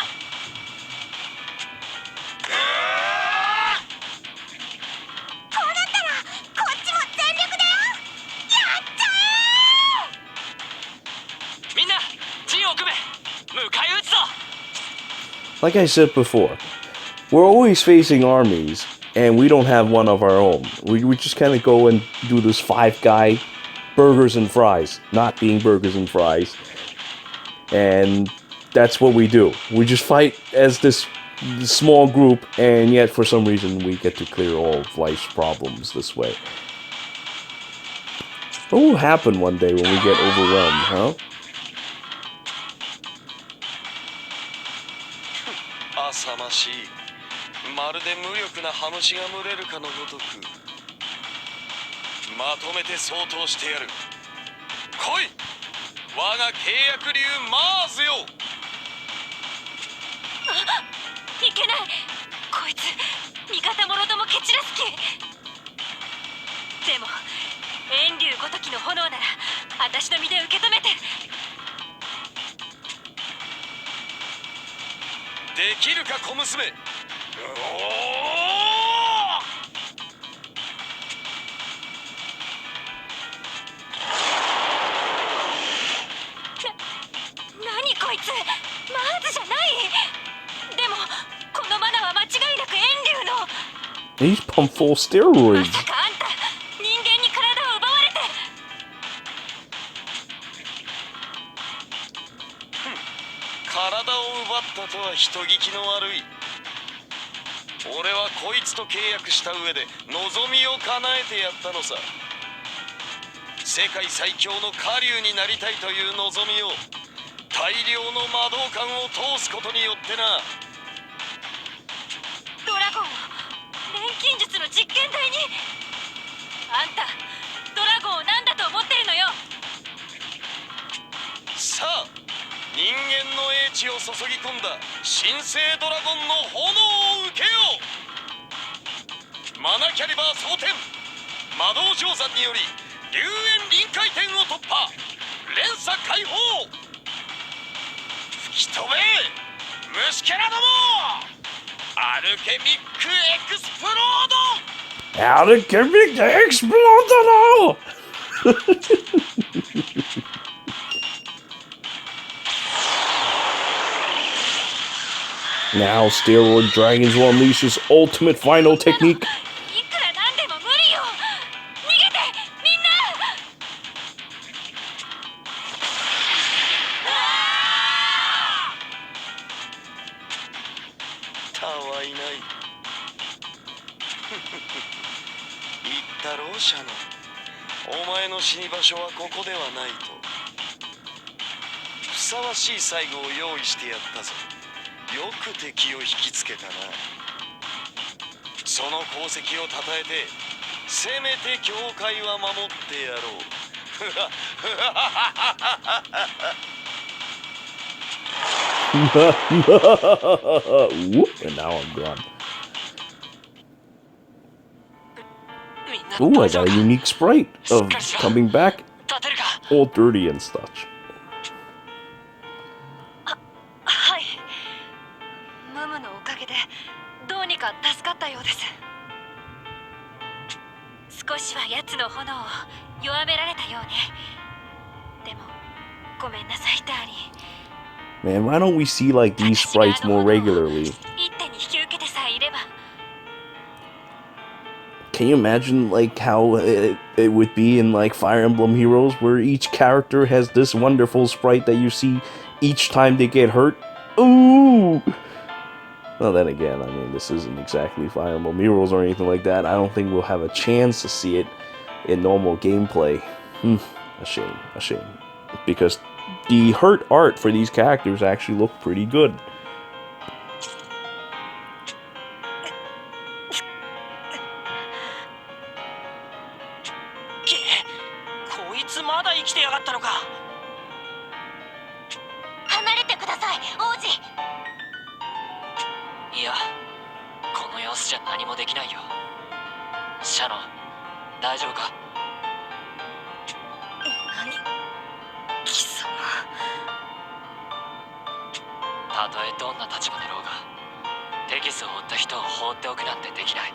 こうなったらこっちも全力だよ。やっちゃえ。みんな陣を組め。迎え撃つぞ。 Like I said before, we're always facing armies, and we don't have one of our own. We just kind of go and do this five-guy burgers and fries, not being burgers and fries. And that's what we do. We just fight as this small group, and yet for some reason we get to clear all of life's problems this way. What will happen one day when we get overwhelmed, huh? 浅ましい。まるで無力なハムシが群れるかのごとく。まとめて相当してやる。来い、我が契約流マーズよ。いけない。こいつ味方もろとも蹴散らす気。でも遠竜ごときの炎なら私の身で受け止めて。できるか小娘。何こいつ、マーズじゃない。でもこのマナは間違いなく遠竜の。 He's pumped full ま steroids. さかあんた人間に体を奪われて。体を奪ったとは人聞きの悪い。俺はこいつと契約した上で望みを叶えてやったのさ。世界最強の狩竜になりたいという望みを大量の魔導感を通すことによってな。ドラゴンを錬金術の実験台に。あんたドラゴンを何だと思ってるのよ。さあ、人間の英知を注ぎ込んだ神聖ドラゴンの炎を受けよう。マナキャリバー蒼天魔導定山により龍炎臨界点を突破。連鎖解放。吹き飛べ虫けらども。アルケミックエクスプロード。 Althemia explode! Now, Steroid Dragons will unleash his ultimate final technique. いくらなんでも無理よ。逃げてみんな。たわいない。言ったろうシャノン。お前の死に場所はここではないと。ふさわしい最後を用意してやったぞ。よく敵を引きつけたな。その功績をたたえてせめて教会は守ってやろう。Whoop, and now I'm gone. みんな Ooh, I 大丈 got 夫 a か。 unique sprite of coming back 立てるか。 all dirty and such. はい。ムムのおかげでどうにか助かったようです。少しは奴の炎を弱められたようね。でもごめんなさいダーリン。 Man, why don't we see like these sprites more regularly? 一手に引き受けてさえいれば。 Can you imagine like how it would be in like Fire Emblem Heroes, where each character has this wonderful sprite that you see each time they get hurt? Ooh! Well, then again, I mean, this isn't exactly Fire Emblem Heroes or anything like that. I don't think we'll have a chance to see it in normal gameplay. A shame, a shame. Because the hurt art for these characters actually look pretty good. こいつまだ生きてやがったのか。離れてください王子。いや、この様子じゃ何もできないよ。シャノン、大丈夫か。何貴様。たとえどんな立場だろうがテキスを追った人を放っておくなんてできない。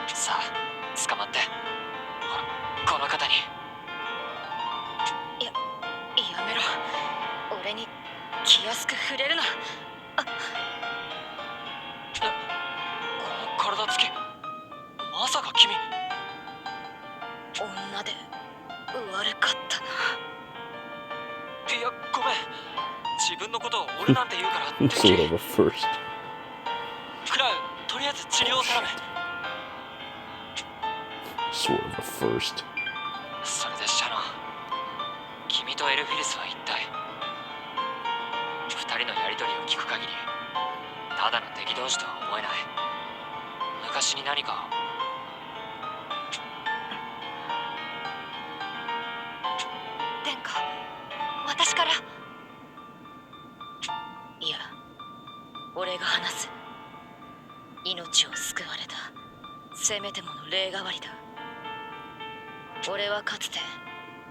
さあ捕まって、ほらこの方に。やめろ。俺に気安く触れるな。この体つき、まさか君。女で悪かったな。いやごめん、自分のことを俺なんて言うからってsort of a first. クラウ、とりあえず治療を頼む。Sort of a first. それでシャノン、君とエルフィリスは一体。二人のやりとりを聞く限りただの敵同士とは思えない。昔に何か。殿下、私から。いや、俺が話す。命を救われたせめてもの礼代わりだ。俺はかつて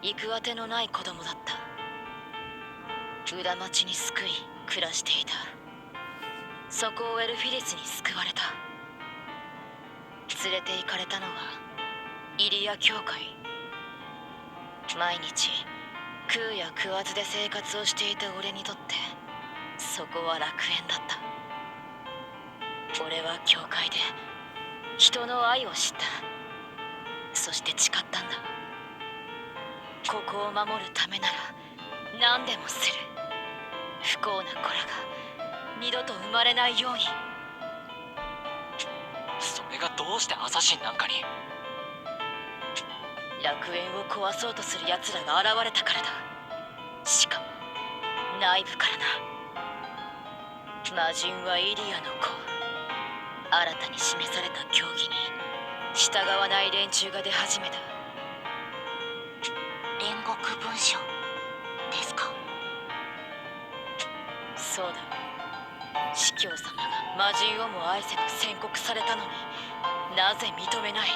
行くあてのない子供だった。裏町に救い暮らしていた。そこをエルフィリスに救われた。連れて行かれたのはイリア教会。毎日食うや食わずで生活をしていた俺にとってそこは楽園だった。俺は教会で人の愛を知った。そして誓ったんだ。ここを守るためなら何でもする。不幸な子らが二度と生まれないように。それがどうしてアサシンなんかに。楽園を壊そうとする奴らが現れたからだ。しかも内部からな。魔人はイリアの子。新たに示された教義に従わない連中が出始めた。煉獄文書ですか。そうだ。司教様が魔人をも愛せと宣告されたのになぜ認めない。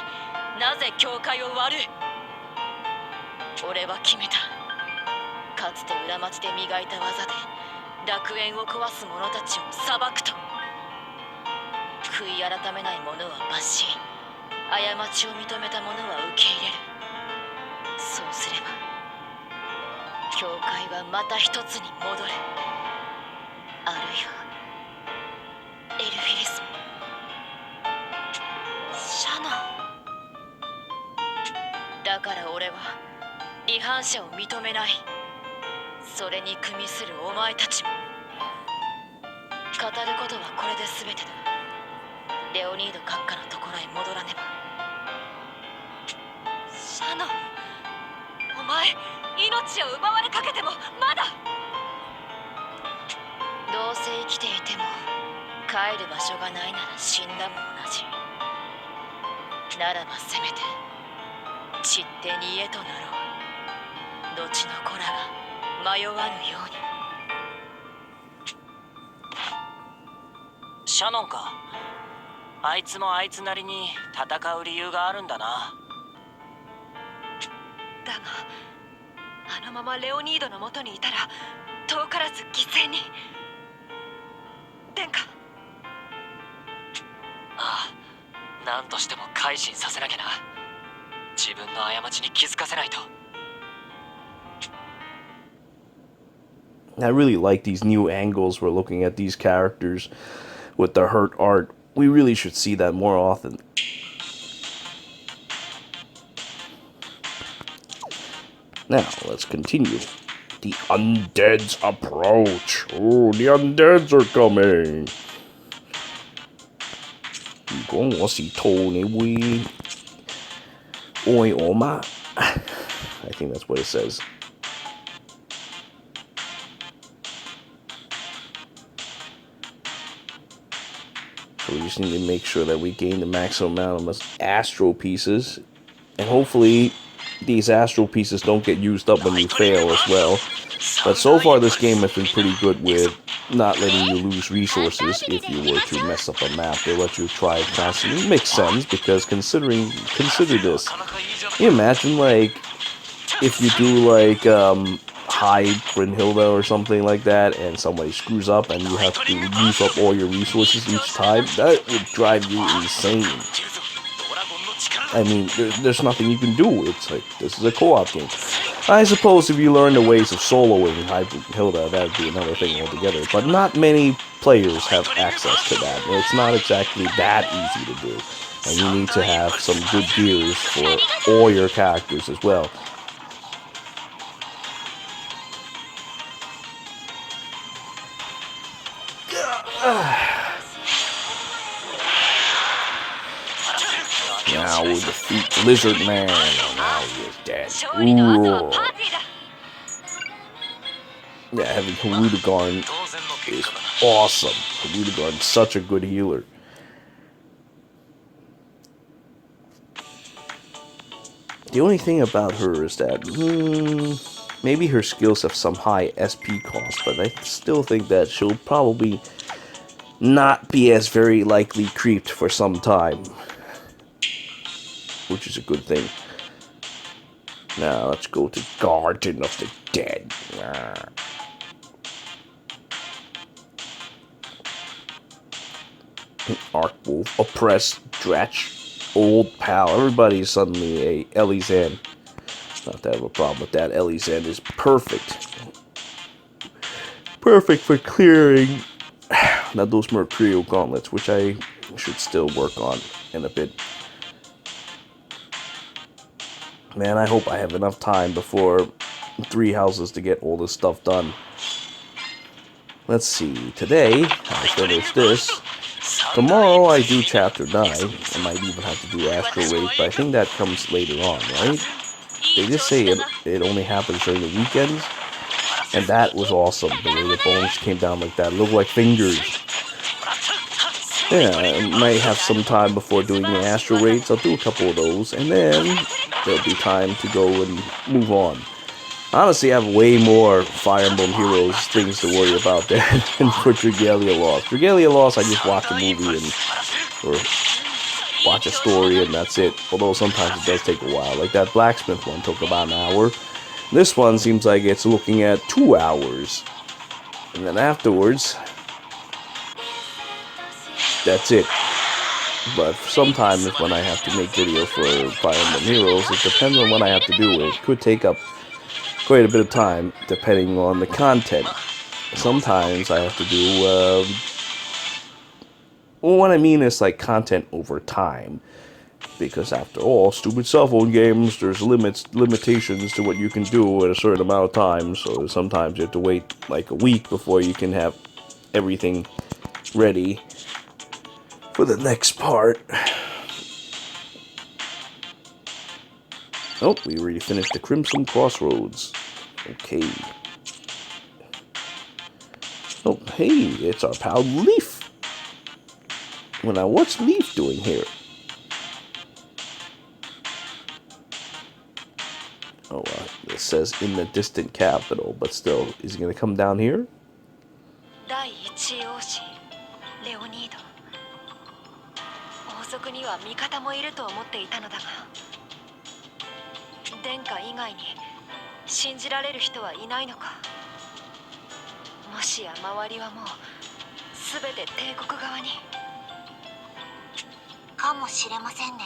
なぜ教会を割る。俺は決めた。かつて裏町で磨いた技で楽園を壊す者たちを裁くと。悔い改めない者は罰し、過ちを認めた者は受け入れる。そうすれば教会はまた一つに戻る。あるいはエルフィリスも。シャノン。だから俺は離反者を認めない。それに組みするお前たちも。語ることはこれで全てだ。レオニード閣下のところへ戻らねば。シャノン、お前、命を奪われかけてもまだ。どうせ生きていても帰る場所がないなら死んだも同じ。ならばせめて散って煮えとなろう。後の子らが迷わぬように。シャノンか。あいつもあいつなりに戦う理由があるんだな。だがあのままレオニードの元にいたら遠からず犠牲に。殿下。ああ、何としても改心させなきゃな。自分の過ちに気づかせないと。I really like these new angles we're looking at these characters with the hurt art. We really should see that more often. Now, let's continue. The undead's approach. Oh, the undeads are coming. 如果我是兔，你會愛我嗎? I think that's what it says. So we just need to make sure that we gain the maximum amount of astral pieces. And hopefully these astral pieces don't get used up when we fail as well. But so far this game has been pretty good with not letting you lose resources if you were to mess up a map. They let you try it constantly. It makes sense because consider this. Can you imagine like if you do like hide Brynhilda or something like that, and somebody screws up and you have to use up all your resources each time, that would drive you insane. I mean, there's nothing you can do. It's like, this is a co-op game. I suppose if you learn the ways of soloing Brynhilda, that would be another thing altogether. But not many players have access to that. It's not exactly that easy to do. And you need to have some good gears for all your characters as well. Now we'll defeat Lizard Man. Now he is dead. Ooh. Yeah, having Harudegarn is awesome. Harudegarn's such a good healer. The only thing about her is that, maybe her skills have some high SP cost, but I still think that she'll probably not be as very likely creeped for some time. Which is a good thing. Now let's go to Garden of the Dead. Arkwolf, oppressed, Dratch, old pal. Everybody's suddenly a Ellie's-End. Not that I have a problem with that. Ellie's-End is perfect. Perfect for clearing now those Mercurial gauntlets, which I should still work on in a bit. Man, I hope I have enough time before 3 houses to get all this stuff done. Let's see. Today, I finished this. Tomorrow, I do Chapter 9. I might even have to do Astral Wraith, but I think that comes later on, right? They just say it only happens during the weekends. And that was awesome. The way the bones came down like that. It looked like fingers. Yeah, I might have some time before doing the Astral Raids. I'll do a couple of those, and then there'll be time to go and move on. Honestly, I have way more Fire Emblem Heroes things to worry about than for Dragalia Lost. Dragalia Lost, I just watch a movie or watch a story, and that's it. Although sometimes it does take a while. Like that Blacksmith one took about an hour. This one seems like it's looking at 2 hours. And then afterwards, that's it. But sometimes when I have to make videos for Fire Emblem Heroes, it depends on what I have to do. It could take up quite a bit of time, depending on the content. Sometimes I have to do, well, what I mean is like content over time. Because after all, stupid cell phone games, there's limitations to what you can do at a certain amount of time. So sometimes you have to wait like a week before you can have everything ready for the next part. Oh, we already finished the Crimson Crossroads. Okay. Oh, hey, it's our pal Leaf. Well, now, what's Leaf doing here? Oh, it says in the distant capital, but still, is he going to come down here? 第一王子レオニード。王族には味方もいると思っていたのだが、殿下以外に信じられる人はいないのか。もしや周りはもうすべて帝国側に。かもしれませんね。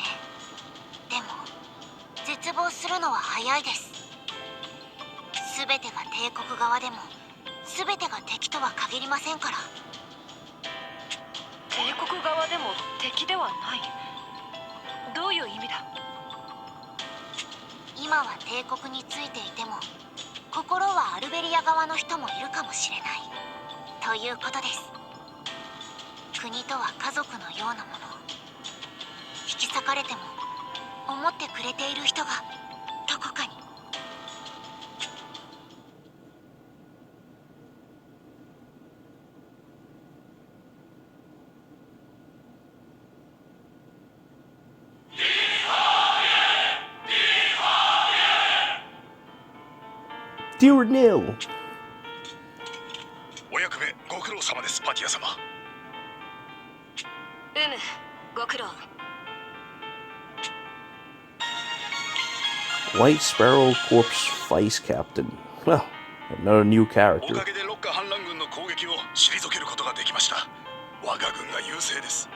でも絶望するのは早いです。すべてが帝国側でもすべてが敵とは限りませんから。帝国側でも敵ではない。どういう意味だ。今は帝国についていても心はアルベリア側の人もいるかもしれないということです。国とは家族のようなもの。引き裂かれても思ってくれている人がどこかに。Dear Nil. お役目ご苦労様です、パティア様。ご苦労。White Sparrow Corps Vice Captain. Well, Another new お character. かげでロッカ反乱軍の攻撃を退けることができました。我が軍が優勢です。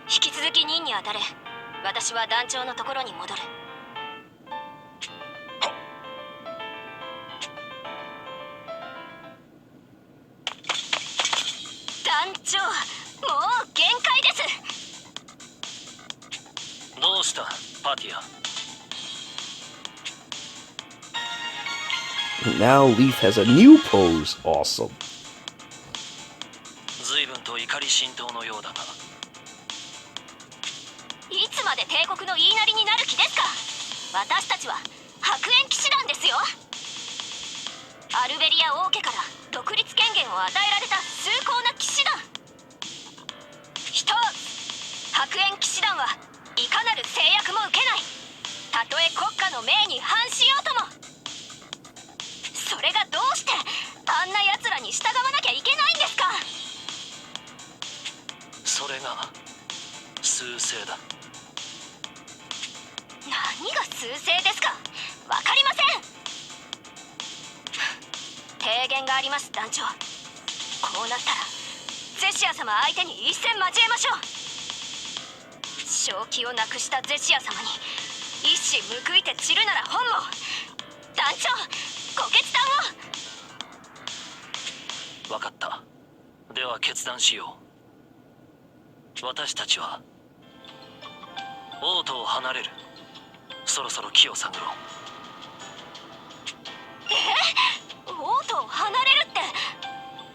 引き続き任に当たれ。私は団長のところに戻る。団長、もう限界です。どうしたパティア。 Now Leaf has a new pose. Awesome. 随分と怒り心頭のようだが。いつまで帝国の言いなりになる気ですか。私たちは白煙騎士団ですよ。アルベリア王家から独立権限を与えられた崇高な騎士団。人、白煙騎士団はいかなる制約も受けない。たとえ国家の命に反しようとも。それがどうしてあんな奴らに従わなきゃいけないんですか。それが趨勢だ。何が趨勢ですか。わかりません。提言があります団長。こうなったらゼシア様相手に一戦交えましょう。正気をなくしたゼシア様に一矢報いて散るなら本望。団長、ご決断を。分かった。では決断しよう。私たちは王都を離れる。そろそろ気を探ろう。王都を離れるって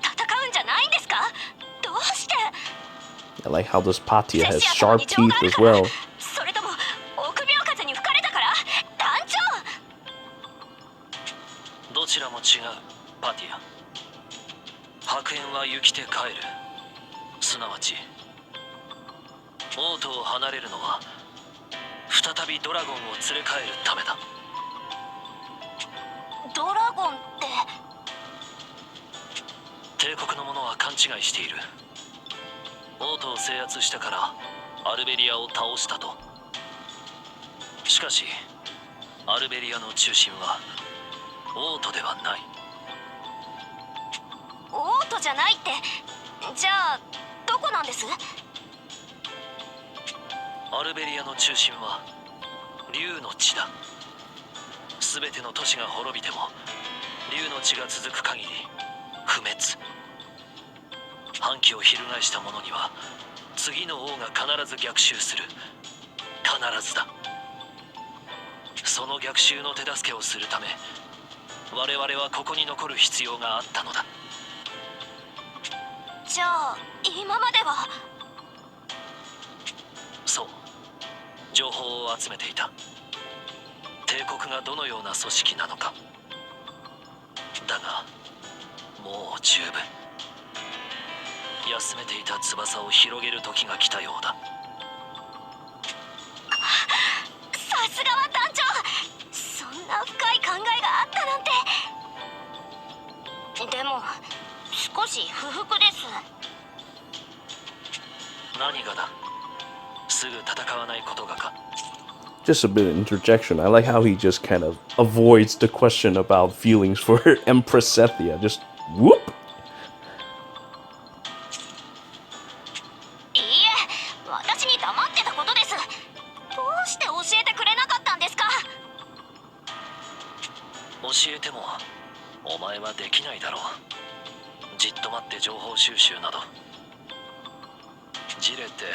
戦うんじゃないんですか。どうして。 I like how this Patia has sharp teeth as well. それとも臆病風に吹かれたから。団長、どちらも違うパティア。白煙は生きて帰る。すなわち王都を離れるのは再びドラゴンを連れ帰るためだ。ドラゴンって。帝国の者は勘違いしている。王都を制圧したからアルベリアを倒したと。しかしアルベリアの中心は王都ではない。王都じゃないって、じゃあどこなんです。アルベリアの中心は竜の地だ。全ての都市が滅びても竜の地が続く限り不滅。反旗を翻した者には次の王が必ず逆襲する。必ずだ。その逆襲の手助けをするため我々はここに残る必要があったのだ。じゃあ今までは。そう、情報を集めていた。帝国がどのような組織なのか。だがもう十分。休めていた翼を広げる時が来たようだ。さすがは団長。そんな深い考えがあったなんて。でも少し不服です。何がだ。すぐ戦わないことがか。 Just a bit of interjection. I like how he just kind of avoids the question about feelings for Empress Sethia. Just whoop. いいえ、私に黙ってたことです。どうして教えてくれなかったんですか。教えてもお前はできないだろう。じっと待って情報収集など。ジレって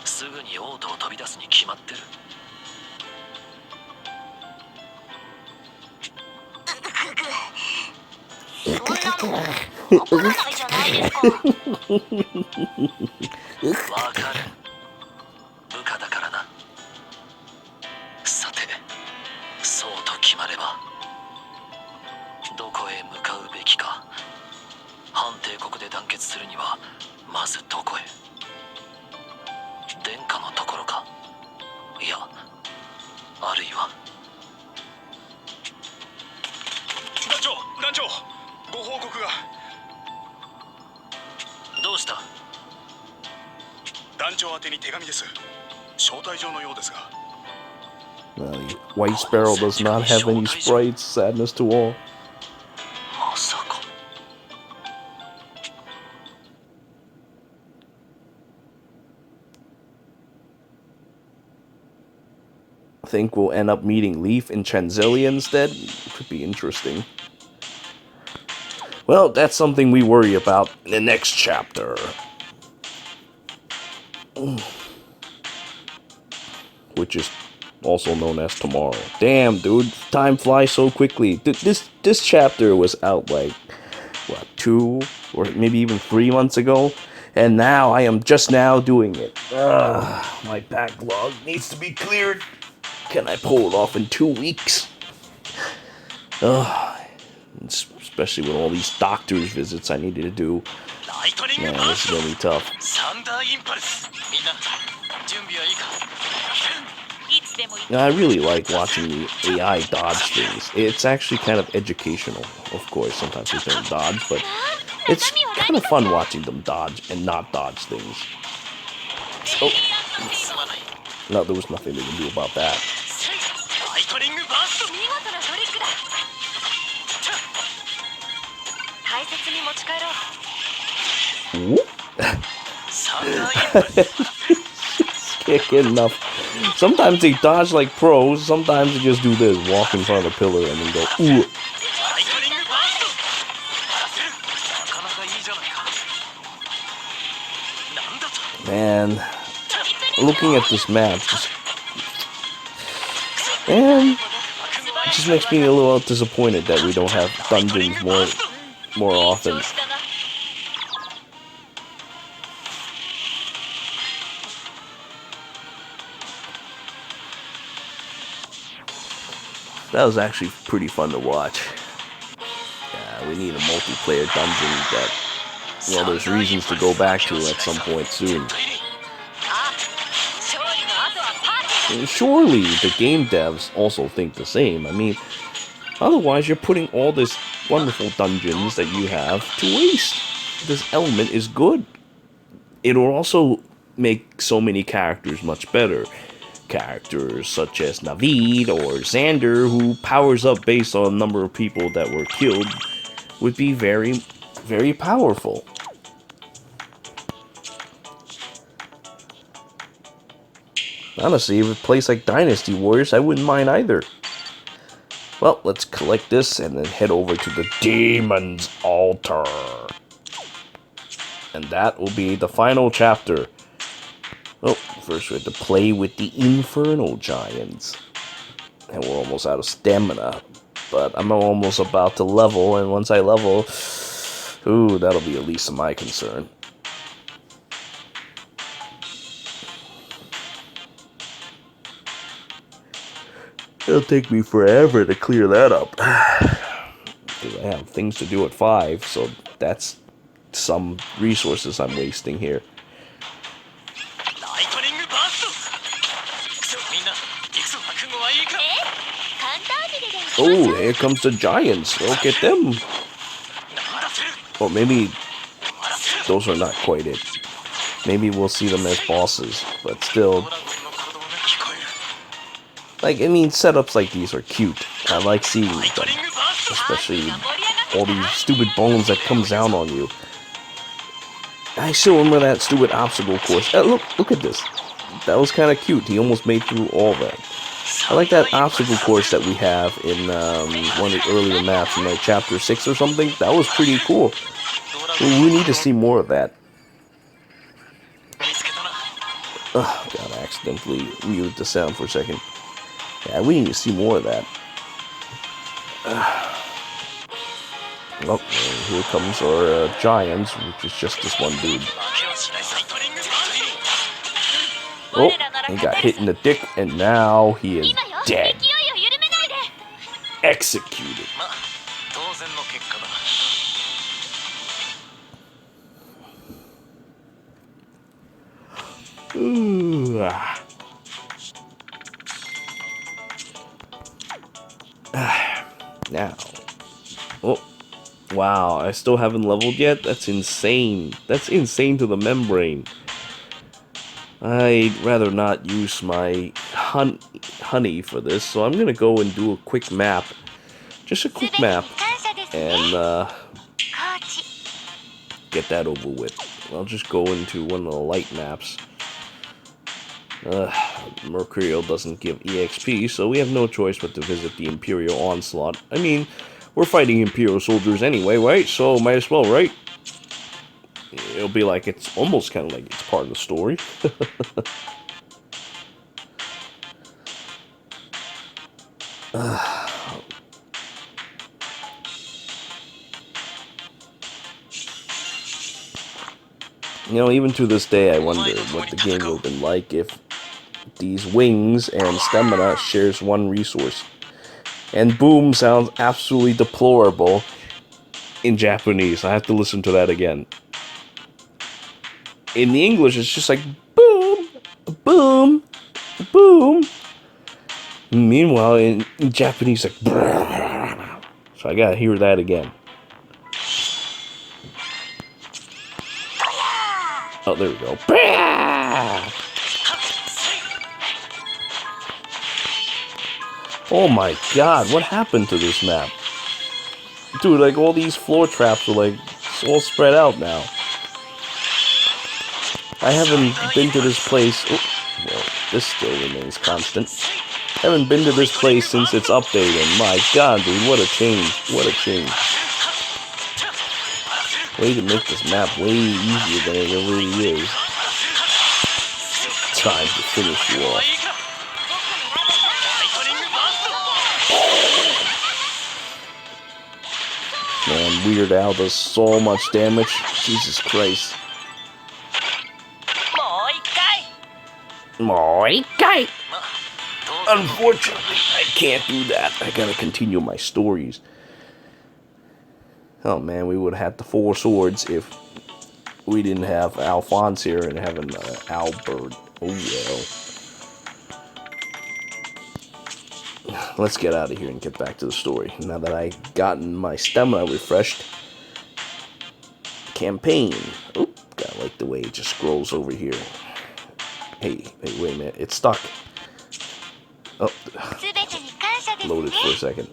すぐに王都を飛び出すに決まってる。そんなのわからないじゃないですか。わかる。部下だからな。さて、そうと決まればどこへ向かうべきか。反帝国で団結するにはまずどこへ。殿下のところか。いや、あるいは。団長、ご報告が。どうした。団長宛てに手紙です。招待状のようですが。White Sparrow does not have any sprites. Sadness to all. まさか I think we'll end up meeting Leaf and Chanzelia instead. Could be interesting. Well, that's something we worry about in the next chapter. Which is also known as tomorrow. Damn, dude, time flies so quickly. This chapter was out like, what, 2 or maybe even 3 months ago? And now I am just now doing it. My backlog needs to be cleared. Can I pull it off in 2 weeks? Especially with all these doctor's visits I needed to do. Man, this is gonna be tough. サンダーインパルスみんな準備はいいか I really like watching the AI dodge things. It's actually kind of educational. Of course, sometimes they don't dodge, but it's kind of fun watching them dodge and not dodge things. Oh. No, there was nothing they can do about that. ライトニングバースト 見事なトリックだ。大切に持ち帰ろう。 サンダーインパルス Can't get enough. Sometimes they dodge like pros, sometimes they just do this, walk in front of the pillar and then go, ooh. ライトニングバーストなかなかいいじゃないかなんだと Man, looking at this map, man, it just makes me a little disappointed that we don't have dungeons more often. That was actually pretty fun to watch. Yeah, we need a multiplayer dungeon that, well, there's reasons to go back to at some point soon. And surely the game devs also think the same. I mean, otherwise you're putting all this wonderful dungeons that you have to waste. This element is good. It'll also make so many characters much better. Characters such as Navid or Xander, who powers up based on the number of people that were killed, would be very, very powerful. Honestly, if it plays like Dynasty Warriors, I wouldn't mind either. Well, let's collect this and then head over to the Demon's Altar. And that will be the final chapter. Oh, first we have to play with the Infernal Giants. And we're almost out of stamina. But I'm almost about to level, and once I level, ooh, that'll be the least of my concern. It'll take me forever to clear that up. Because I have things to do at 5, so that's some resources I'm wasting here. Oh, here comes the giants. Look at them. Or maybe those are not quite it. Maybe we'll see them as bosses, but still. Like, I mean, setups like these are cute. I like seeing them, especially all these stupid bones that comes down on you. I still remember that stupid obstacle course. Look at this. That was kind of cute. He almost made through all that. I like that obstacle course that we have in one of the earlier maps in like chapter 6 or something. That was pretty cool. We need to see more of that. Oh god, I accidentally muted the sound for a second. Yeah, we need to see more of that. Oh, here comes our giants, which is just this one dude. Oh, he got hit in the dick, and now he is dead. Executed. Ooh. Now. Oh. Wow, I still haven't leveled yet? That's insane. That's insane to the membrane. I'd rather not use my honey for this, so I'm gonna go and do a quick map. Just a quick map. And, get that over with. I'll just go into one of the light maps. Mercurial doesn't give EXP, so we have no choice but to visit the Imperial Onslaught. I mean, we're fighting Imperial soldiers anyway, right? So might as well, right? It'll be like it's almost kind of like it's part of the story. You know, even to this day, I wonder what the game would have been like if these wings and stamina shares one resource. And boom sounds absolutely deplorable in Japanese. I have to listen to that again. In the English, it's just like boom, boom, boom. Meanwhile, in Japanese, like so I gotta hear that again. Oh, there we go. Oh my god, what happened to this map? Dude, like all these floor traps are like all spread out now. I haven't been to this place. Oh, well, this still remains constant. I haven't been to this place since its update, and my god, dude, what a change. What a change. Way to make this map way easier than it really is. Time to finish you off. Man, Weird Al does so much damage. Jesus Christ. Unfortunately, I can't do that. I gotta continue my stories. Oh man, we would have had the 4 swords if we didn't have Alphonse here and having Albert. Oh well. Let's get out of here and get back to the story. Now that I've gotten my stamina refreshed. Campaign. Oh, gotta like the way it just scrolls over here. Hey, wait a minute. It's stuck. Oh, loaded for a second.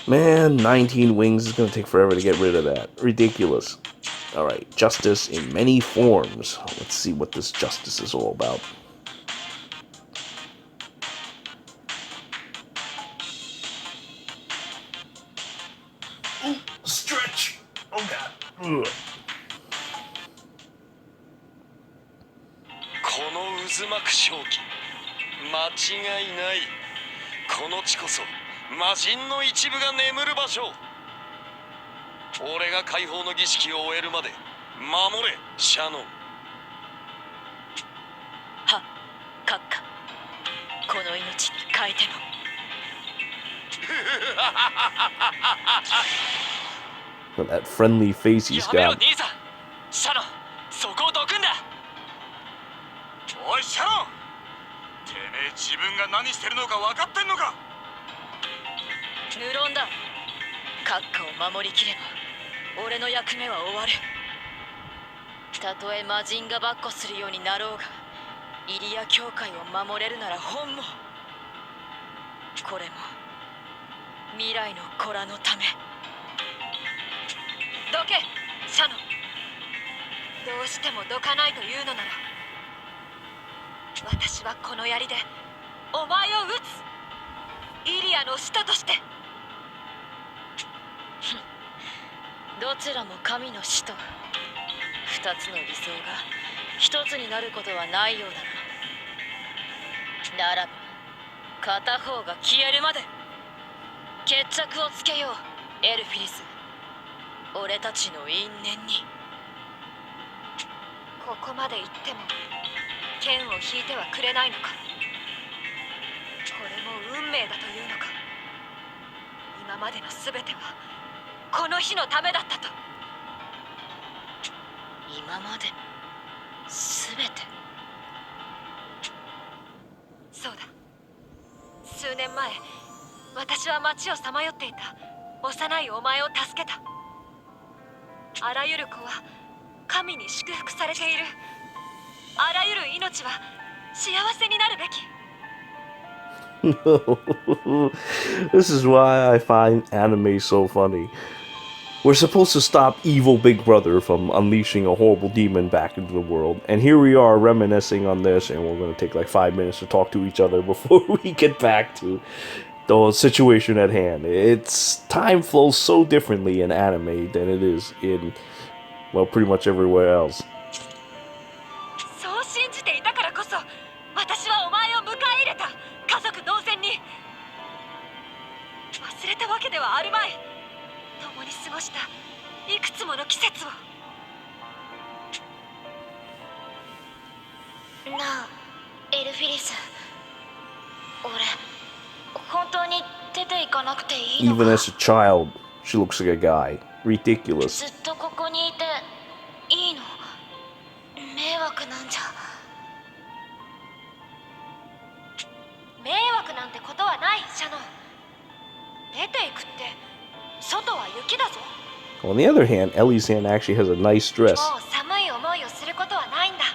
Man, 19 wings is gonna take forever to get rid of that. Ridiculous. Alright, justice in many forms. Let's see what this justice is all about. Ooh, stretch! Oh god. Ugh. この渦巻く正気間違いない。この地こそ魔人の一部が眠る場所。俺が解放の儀式を終えるまで守れ、シャノン。は、閣下。この命に変えても。That friendly face he's やめろ got. 兄さん。シャノン、そこをどくんだ。おいシャロン、てめえ自分が何してるのか分かってんのか。無論だ。閣下を守りきれば俺の役目は終わる。たとえ魔人がばっこするようになろうがイリア教会を守れるなら本望。これも未来の子らのため。どけ、シャノン。どうしてもどかないというのなら私はこの槍でお前を撃つ。イリアの使徒として。どちらも神の使徒。二つの理想が一つになることはないようだな。ならば片方が消えるまで決着をつけよう、エルフィリス。俺たちの因縁に。ここまで行っても剣を引いてはくれないのか。これも運命だというのか。今までの全てはこの日のためだったと。今まで全て。そうだ。数年前私は町をさまよっていた幼いお前を助けた。あらゆる子は神に祝福されている。あらゆる命は幸せになるべき。This is why I find anime so funny. We're supposed to stop evil Big Brother from unleashing a horrible demon back into the world, and here we are reminiscing on this, and we're going to take like 5 minutes to talk to each other before we get back to the situation at hand. It's time flows so differently in anime than it is in, well, pretty much everywhere else. そう信じていたからこそ私はお前を迎え入れた。家族同然に忘れたわけではあるまい。共に過ごしたいくつもの季節を。なあエルフィリス、俺本当に出て行かなくていいのか。 Even as a child, she looks like a guy. Ridiculous. ずっとここにいていいの？迷惑なんじゃ。迷惑なんてことはない、シャノン。出て行くって外は雪だぞ。 On the other hand, Ellie's hand actually has a nice dress. もう寒い思いをすることはないんだ。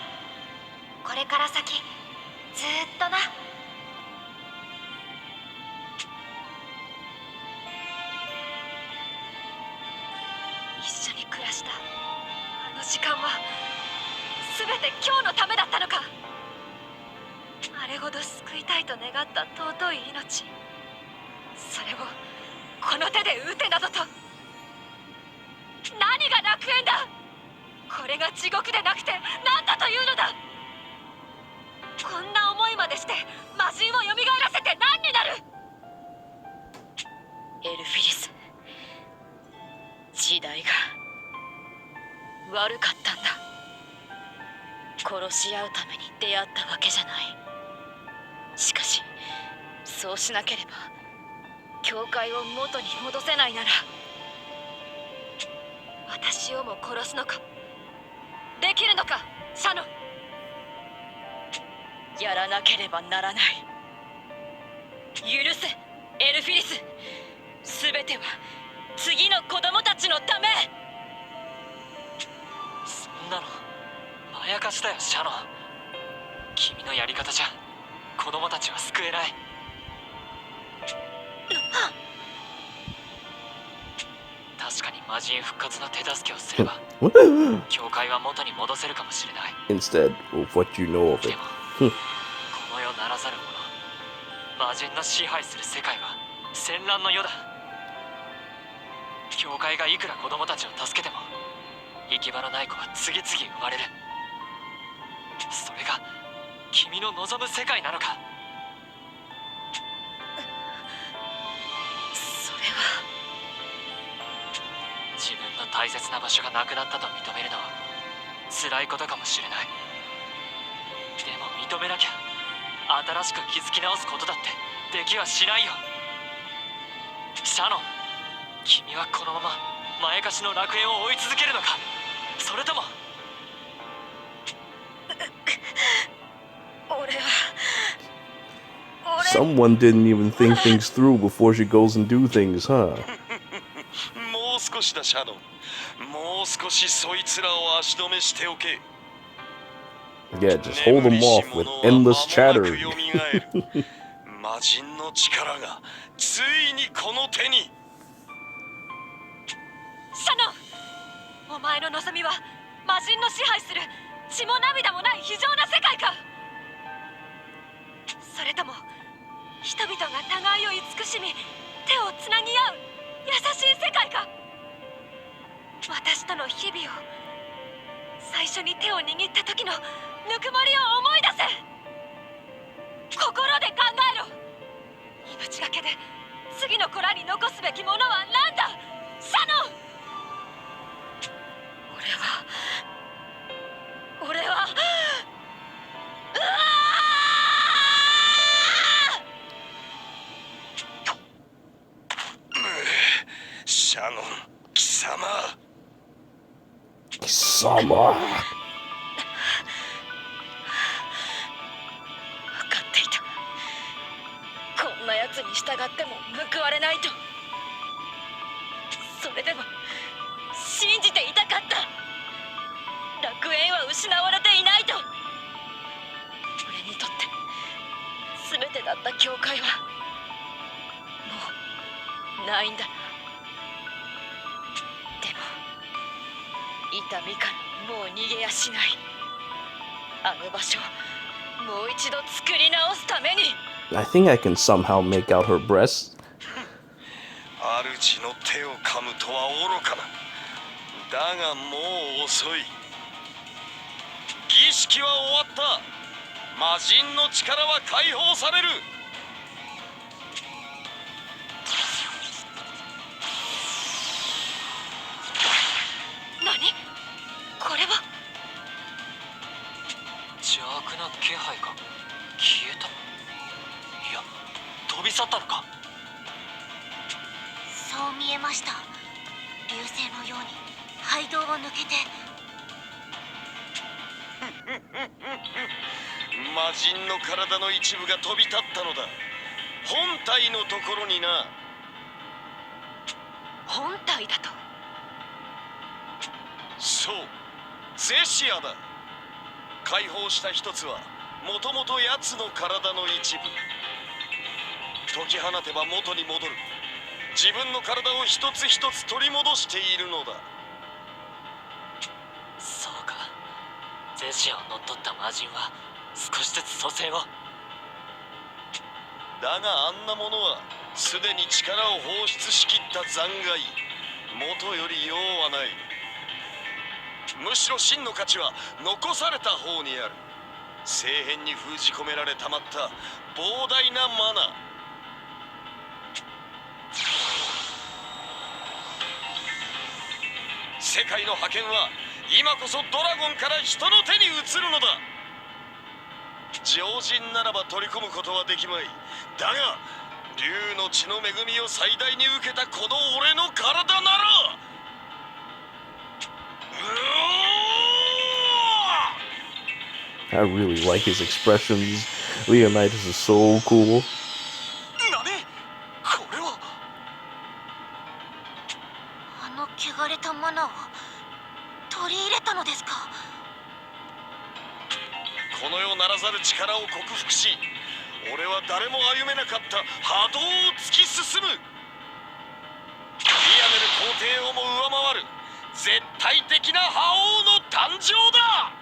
これから先ずーっとな。一緒に暮らしたあの時間は全て今日のためだったのか。あれほど救いたいと願った尊い命、それをこの手で撃てなどと。何が楽園だ。これが地獄でなくて何だというのだ。こんな思いまでして魔人を蘇らせて何になる。エルフィリス、時代が悪かったんだ。殺し合うために出会ったわけじゃない。しかしそうしなければ教会を元に戻せないなら。私をも殺すのか。できるのか、シャノン。やらなければならない。許せ、エルフィリス。すべては次の子供たちのため。そんなのまやかしだよ、シャノン。君のやり方じゃ子供たちは救えない。確かに魔人復活の手助けをすれば教会は元に戻せるかもしれない。 Instead of what you know of で it. もこの世ならざる者、魔人の支配する世界は戦乱の世だ。教会がいくら子供たちを助けても行き場のない子は次々生まれる。それが君の望む世界なのか。それは自分の大切な場所がなくなったと認めるのは辛いことかもしれない。でも認めなきゃ新しく築き直すことだってできはしないよ。シャノン、君はこのまままやかしの楽園を追い続けるのか、それとも。俺は Someone didn't even think things through before she goes and do things, huh? もう少しだシャノン、もう少しそいつらを足止めしておけ。 Yeah, just hold them off with endless chatter. 魔人の力がついにこの手に。シャノン、お前の望みは魔人の支配する血も涙もない非常な世界か。それとも人々が互いを慈しみ手をつなぎ合う優しい世界か。私との日々を、最初に手を握った時のぬくもりを思い出せ。心で考えろ。命がけで次の子らに残すべきものは何だ、シャノン。俺はシャノン、貴様。貴様。分かっていた。こんなやつに従っても報われないと。それでも信じていたかった。楽園は失われていないと。俺にとって全てだった教会はもうないんだな。でも痛みからもう逃げやしない。あの場所もう一度作り直すために。 I think I can somehow make out her breasts. 主の手を噛むとは愚かな。だがもう遅い。儀式は終わった。魔人の力は解放される。何？これは邪悪な気配が消えた。いや、飛び去ったのか。そう見えました。流星のように肺道を抜けて。魔人の体の一部が飛び立ったのだ。本体のところにな。本体だと？そう、ゼシアだ。解放した一つはもともと奴の体の一部。解き放てば元に戻る。自分の体を一つ一つ取り戻しているのだ。そうか。ゼシアを乗っ取った魔人は少しずつ蘇生を。だがあんなものはすでに力を放出しきった残骸。元より用はない。むしろ真の価値は残された方にある。聖変に封じ込められたまった膨大なマナ。世界の覇権は今こそドラゴンから人の手に移るのだ。常人ならば取り込むことはできまい。だが竜の血の恵みを最大に受けたこの俺の体なら。I really like his expressions. Leonidas is so cool. 何？これは。あの汚れたマナを取り入れたのですか？この世ならざる力を克服し、俺は誰も歩めなかった波動を突き進む。リアネル皇帝をも上回る絶対的な覇王の誕生だ。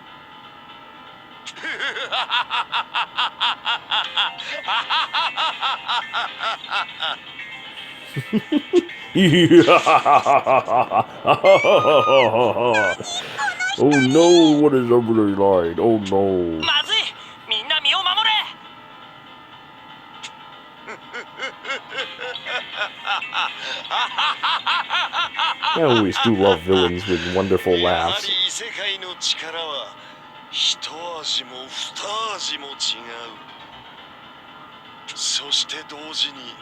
Oh no, what is over the line? Oh no. まずい、みんな身を守れ。I always do love villains with wonderful やは laughs. り異世界の力は一味も二味も違う。そして同時に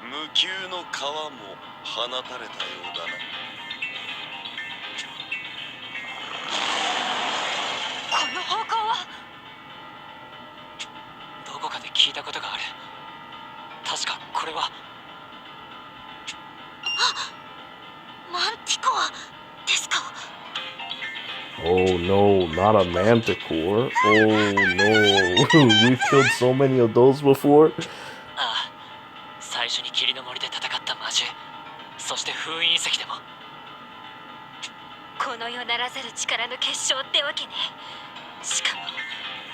無給の皮も放たれたようだな。この方向は？どこかで聞いたことがある。確かこれは。マンティコアですか？ Oh no, not a manticore. Oh no. We've killed so many of those before. ああ、最初に霧の森で戦った魔獣、そして封印遺跡でも。この世ならざる力の結晶ってわけね。しかも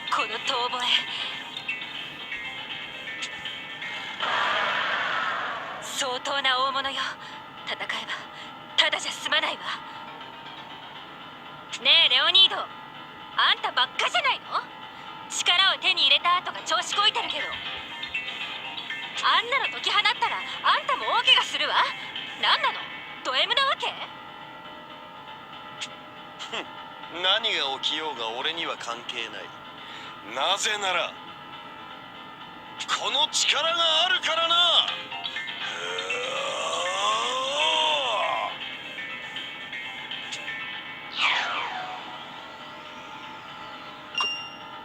この遠吠え、相当な大物よ。戦えばただじゃ済まないわ。ねえレオニード、あんたばっかじゃないの？力を手に入れた後が調子こいてるけど、あんなの解き放ったらあんたも大怪我するわ。なんなの？ド M なわけ？何が起きようが俺には関係ない。なぜならこの力があるからな。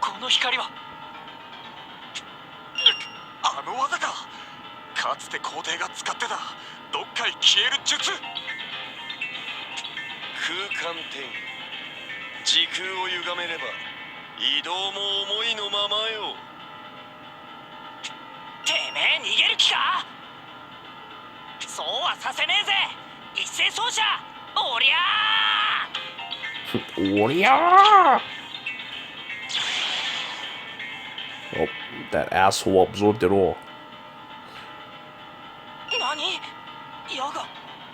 この光は。あの技か。かつて皇帝が使ってたどっかへ消える術。空間転移、時空を歪めれば移動も思いのままよ。めえ逃げる気か。そうはさせねえぜ一斉奏者。おりゃー。おりゃー! Oh, that asshole absorbed it all. 何、矢が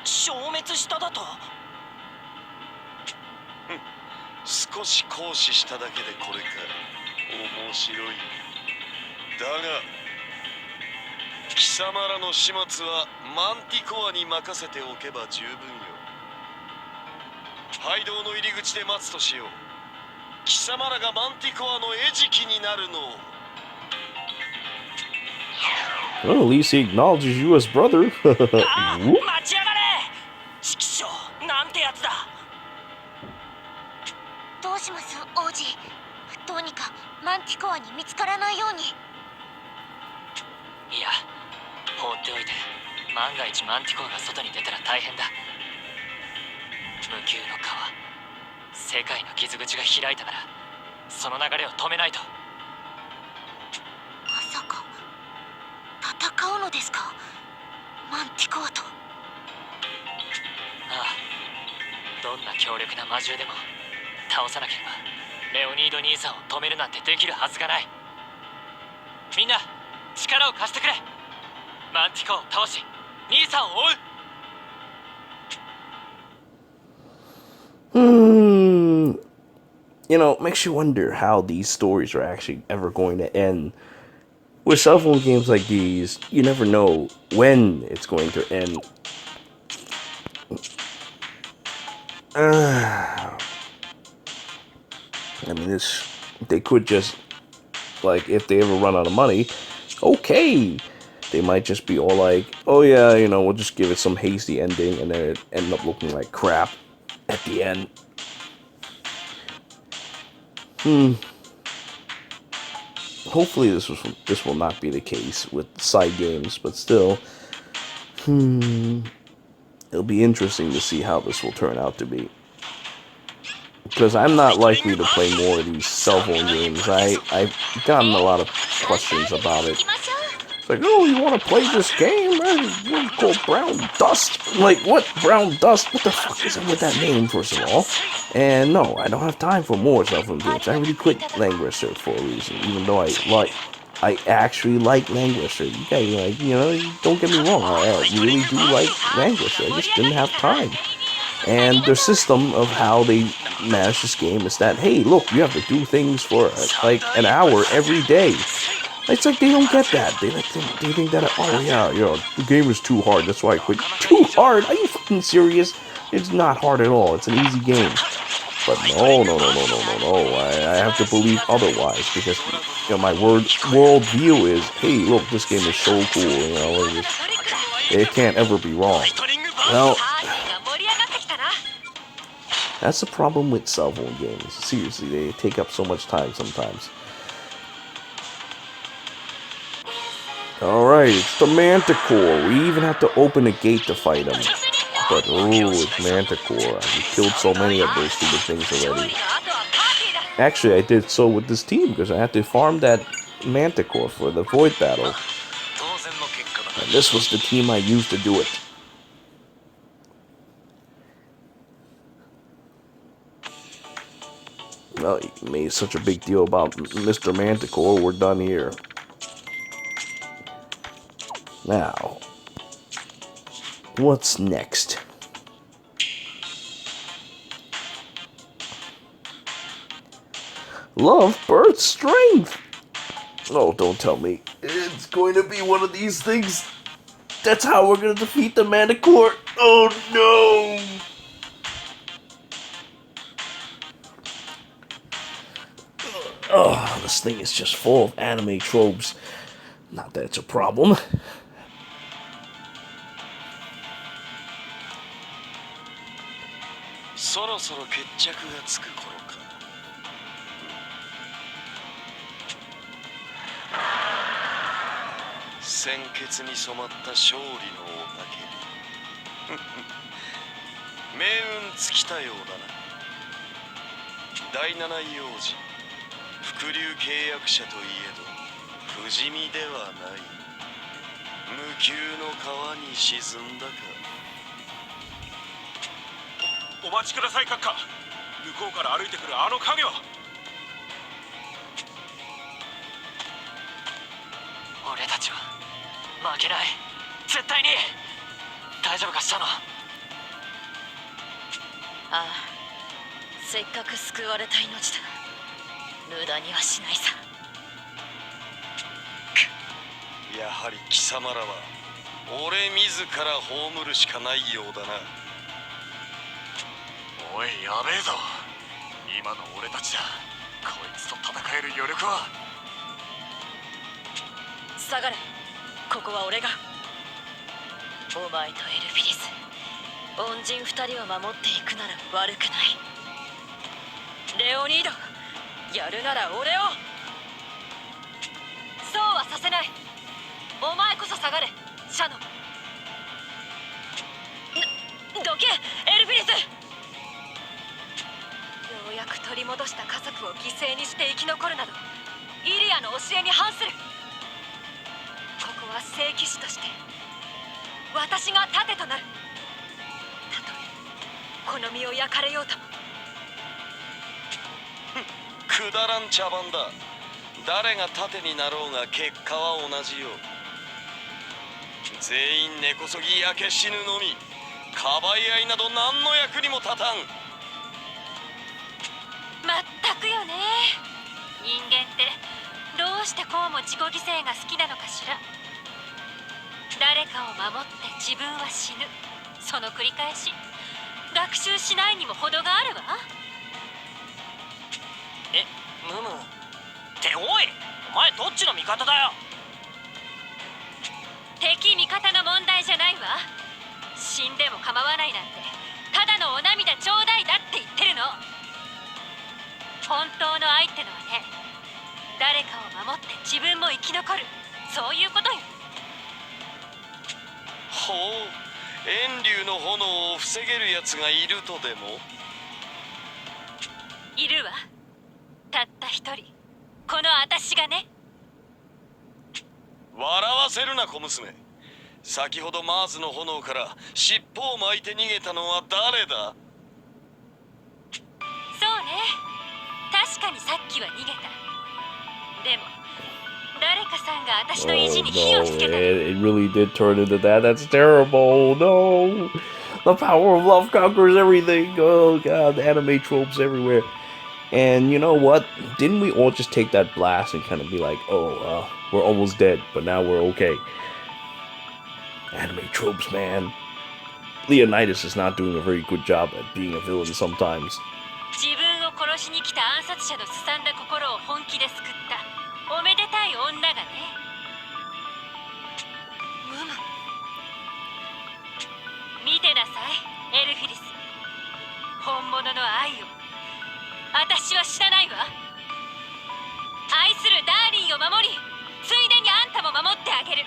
消滅しただと。少し行使しただけでこれか。面白い。だが貴様らの始末はマンティコアに任せておけば十分よ。廃道の入り口で待つとしよう。貴様らがマンティコアの餌食になるのを。Well, at least he acknowledges you as brother. ああ、待ちやがれ。チキショー、なんてやつだ。どうします王子。どうにかマンティコアに見つからないように。いや、放っておいて万が一マンティコアが外に出たら大変だ。無窮の川、世界の傷口が開いたならその流れを止めないと。まさか戦うのですか、マンティコアと。ああ、どんな強力な魔獣でも倒さなければレオニード兄さんを止めるなんてできるはずがない。みんな力を貸してくれ。マンティコアを倒し兄さんを追う。You know, makes you wonder how these stories are actually ever going to end. With cell phone games like these, you never know when it's going to end. I mean, they could just, like, if they ever run out of money, okay, they might just be all like, oh yeah, you know, we'll just give it some hasty ending, and then it end up looking like crap at the end. Hopefully this will not be the case with side games, but still, it'll be interesting to see how this will turn out to be. Because I'm not likely to play more of these cell phone games. I've gotten a lot of questions about it. It's like, oh, you want to play this game? It's called Brown Dust. I'm like, what? Brown Dust? What the fuck is it with that name, first of all? And no, I don't have time for more cell phone games. I already quit Languisher for a reason, even though I actually like Languisher. You guys, like, you know, don't get me wrong, I really do like Languisher. I just didn't have time. And their system of how they manage this game is that, hey, look, you have to do things for like an hour every day. It's like they don't get that. They think that, oh yeah, you know, the game is too hard, that's why I quit. Too hard? Are you fucking serious? It's not hard at all. It's an easy game. But no. I have to believe otherwise, because, you know, my worldview is, hey, look, this game is so cool. You know, it can't ever be wrong. Well, that's the problem with cell phone games. Seriously, they take up so much time sometimes. Alright, it's the Manticore. We even have to open a gate to fight him. But, ooh, it's Manticore. We killed so many of those stupid things already. Actually, I did so with this team, because I had to farm that Manticore for the Void Battle. And this was the team I used to do it. Well, you made such a big deal about Mr. Manticore, we're done here. Now, what's next? Love birth strength! Oh, don't tell me. It's going to be one of these things. That's how we're going to defeat the Manticore. Oh, no! Oh, this thing is just full of anime tropes. Not that it's a problem. そろそろ決着がつく頃か。鮮血に染まった勝利のおたけび。命運尽きたようだな。第七位王子、伏流契約者といえど不死身ではない。無休の川に沈んだか。お待ちください閣下。向こうから歩いてくるあの影は。俺たちは負けない、絶対に。大丈夫かシャノン。ああ、せっかく救われた命だ。無駄にはしないさ。やはり貴様らは俺自ら葬るしかないようだな。おい、やべえぞ。今の俺たちだ。こいつと戦える余力は。下がれ、ここは俺が。お前とエルフィリス、恩人2人を守っていくなら悪くない。レオニード、やるなら俺を。そうはさせない。お前こそ下がれ、シャノン。どけ、エルフィリス。ようやく取り戻した家族を犠牲にして生き残るなどイリアの教えに反する。ここは聖騎士として私が盾となる。たとえこの身を焼かれようとも。くだらん茶番だ。誰が盾になろうが結果は同じよ。全員根こそぎ焼け死ぬのみ。かばい合いなど何の役にも立たん。まったくよね。人間ってどうしてこうも自己犠牲が好きなのかしら。誰かを守って自分は死ぬ、その繰り返し。学習しないにも程があるわ。ムムっておい、お前どっちの味方だよ。敵味方の問題じゃないわ。死んでも構わないなんてただのお涙ちょうだいだって言ってるの。本当の愛ってのはね、誰かを守って自分も生き残る、そういうことよ。ほう、遠流の炎を防げるやつがいるとでも。いるわ、たった一人、この私がね。笑わせるな小娘。先ほどマーズの炎から尻尾を巻いて逃げたのは誰だ。そうね、確かにさっきは逃げた。でも誰かさんが私の意地 Oh に火を no, つけた。 it really did turn into that. That's terrible. No. The power of love conquers everything. Oh god, anime tropes everywhere. And you know what? Didn't we all just take that blast and kind of be like, oh, we're almost dead, but now we're okay? Anime tropes, man. Leonidas is not doing a very good job at being a villain sometimes. 自分を殺しに来た暗殺者のすさんだ心を本気で救ったおめでたい女がね。見てなさい、エルフィリス。本物の愛を私は知らないわ。愛するダーリンを守り、ついでにあんたも守ってあげる。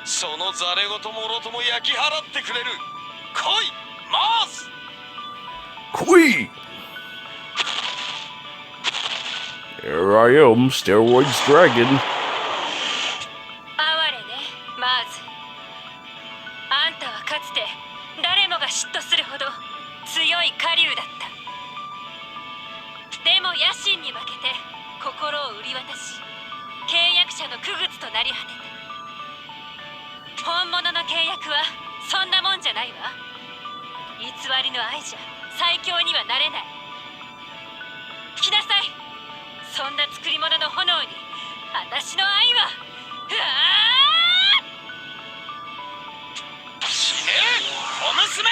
そのザレ言もろとも焼き払ってくれる。来い、マース。Queen! Here I am, Steroids Dragon. 哀れね、マーズ。あんたはかつて誰もが嫉妬するほど強い狩竜だった。でも野心に負けて心を売り渡し、契約者の傀儡となり果てた。本物の契約はそんなもんじゃないわ。偽りの愛じゃ最強にはなれない。来なさい、そんな作り物の炎に私の愛は。うわー！死ね小娘。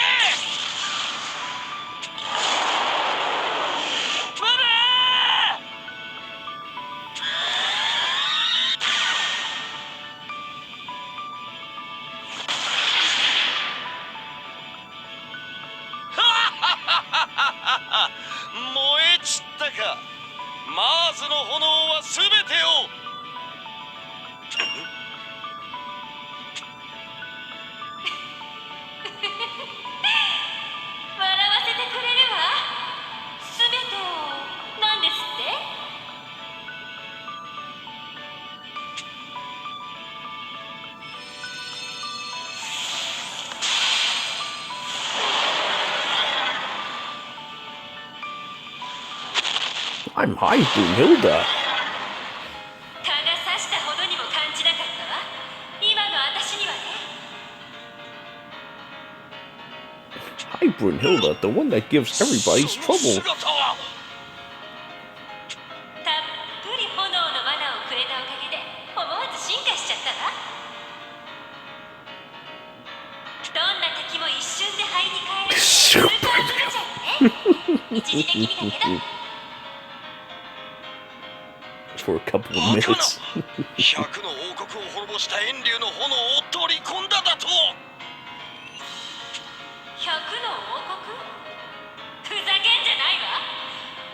燃え散ったか。マーズの炎は全てを。笑わせてくれるわ。全てをなんですって？ I'm high, Brunhilde. 蚊が刺したほどにも感じなかったわ。今の私にはね。Hi, Brunhilde, the one that gives everybody その trouble. 姿はたっぷり炎の罠をくれたおかげで思わず進化しちゃったわ。どんな敵も一瞬で灰に変えるスーパーブルちゃんね。一時的にだけど。For a couple of バカな minutes. 100の王国を滅ぼした炎竜の炎を取り込んだだと。100の王国？ふざけんじゃないわ。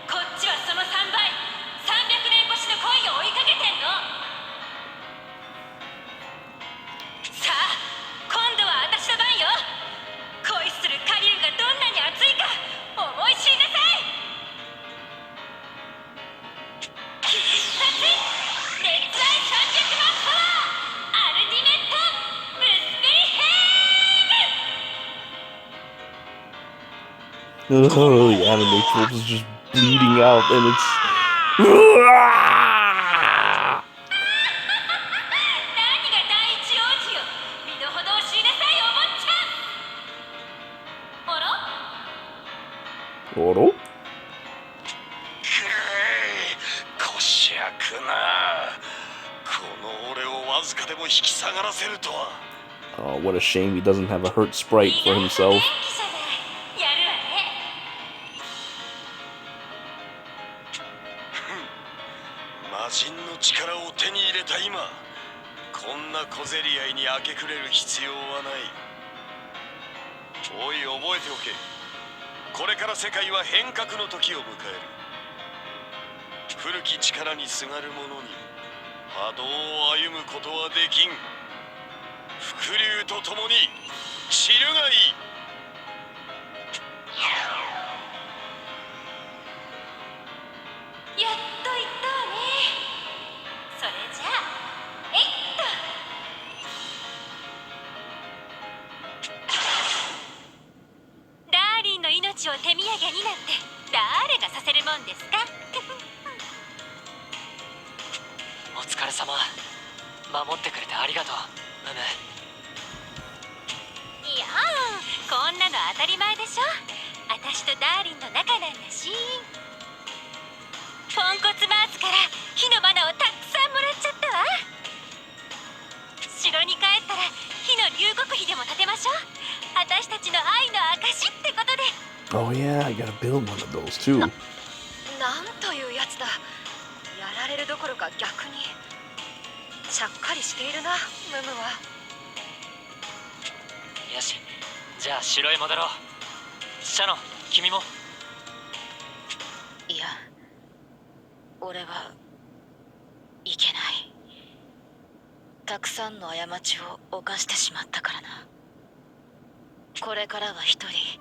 こっちはその3倍、300年越しの恋を追いかけてんの。さあ、今度は私の番よ。恋する狩人がどんなに熱いか思い知りなさい。必殺熱愛300万パワーアルティメットムスペリヘイム。 Oh, the anime corpse is just bleeding out, and it's. 何が第一王子よ。身の程を知りなさい、お坊ちゃん。あら？ Oro? こしゃくな。この俺をわずかでも引き下がらせるとは。 Oh, what a shame he doesn't have a hurt sprite for himself. 元気じゃない。やるわね。魔人の力を手に入れた今、こんな小競り合いに明け暮れる必要はない。おい、覚えておけ。これから世界は変革の時を迎える。古き力にすがる者に波動を歩むことはできん。伏流とともに散るがいい。やっと言ったわね。それじゃあ、えいっと。ダーリンの命を手土産になんて誰がさせるもんですか？お疲れ様。守ってくれてありがとう、ムム。いやー、こんなの当たり前でしょ。私とダーリンの仲なんだし。ポンコツマーズから火の花をたくさんもらっちゃったわ。城に帰ったら火の龍極碑でも建てましょう。私たちの愛の証ってことで。 Oh, yeah, I gotta build one of those too. なんというやつだ。やられるどころか逆にちゃっかりしているな、ムムは。よし、じゃあ城へ戻ろう。シャノン、君も。いや、俺はいけない。たくさんの過ちを犯してしまったからな。これからは一人己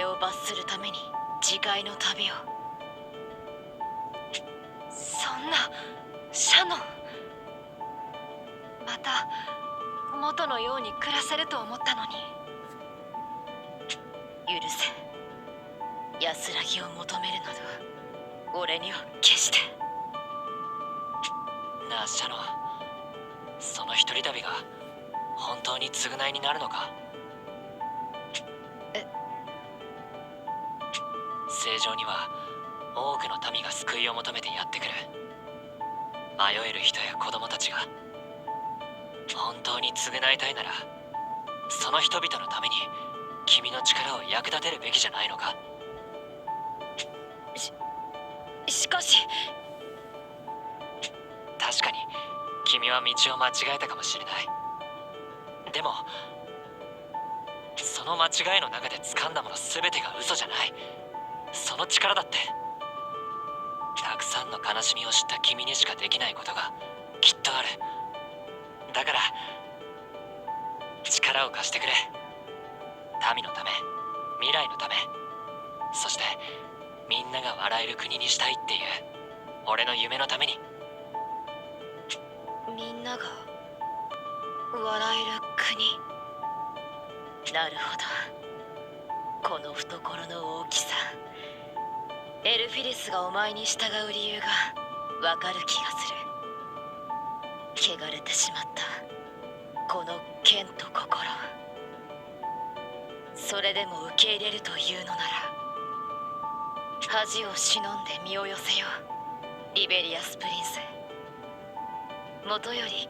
を罰するために自戒の旅を。そんな、シャノン。また元のように暮らせると思ったのに。許せ。安らぎを求めるなど俺には決して。なあシャノン、その一人旅が本当に償いになるのか？正常には多くの民が救いを求めてやってくる。迷える人や子供たちが。本当に償いたいなら、その人々のために君の力を役立てるべきじゃないのか？しかし。確かに君は道を間違えたかもしれない。でもその間違いの中で掴んだもの全てが嘘じゃない。その力だってたくさんの悲しみを知った君にしかできないことがきっとある。だから力を貸してくれ。民のため、未来のため、そしてみんなが笑える国にしたいっていう俺の夢のために。みんなが笑える国。なるほど。この懐の大きさ。エルフィリスがお前に従う理由がわかる気がする。汚れてしまったこの剣と心、それでも受け入れるというのなら恥を忍んで身を寄せよう、リベリアスプリンス。もとより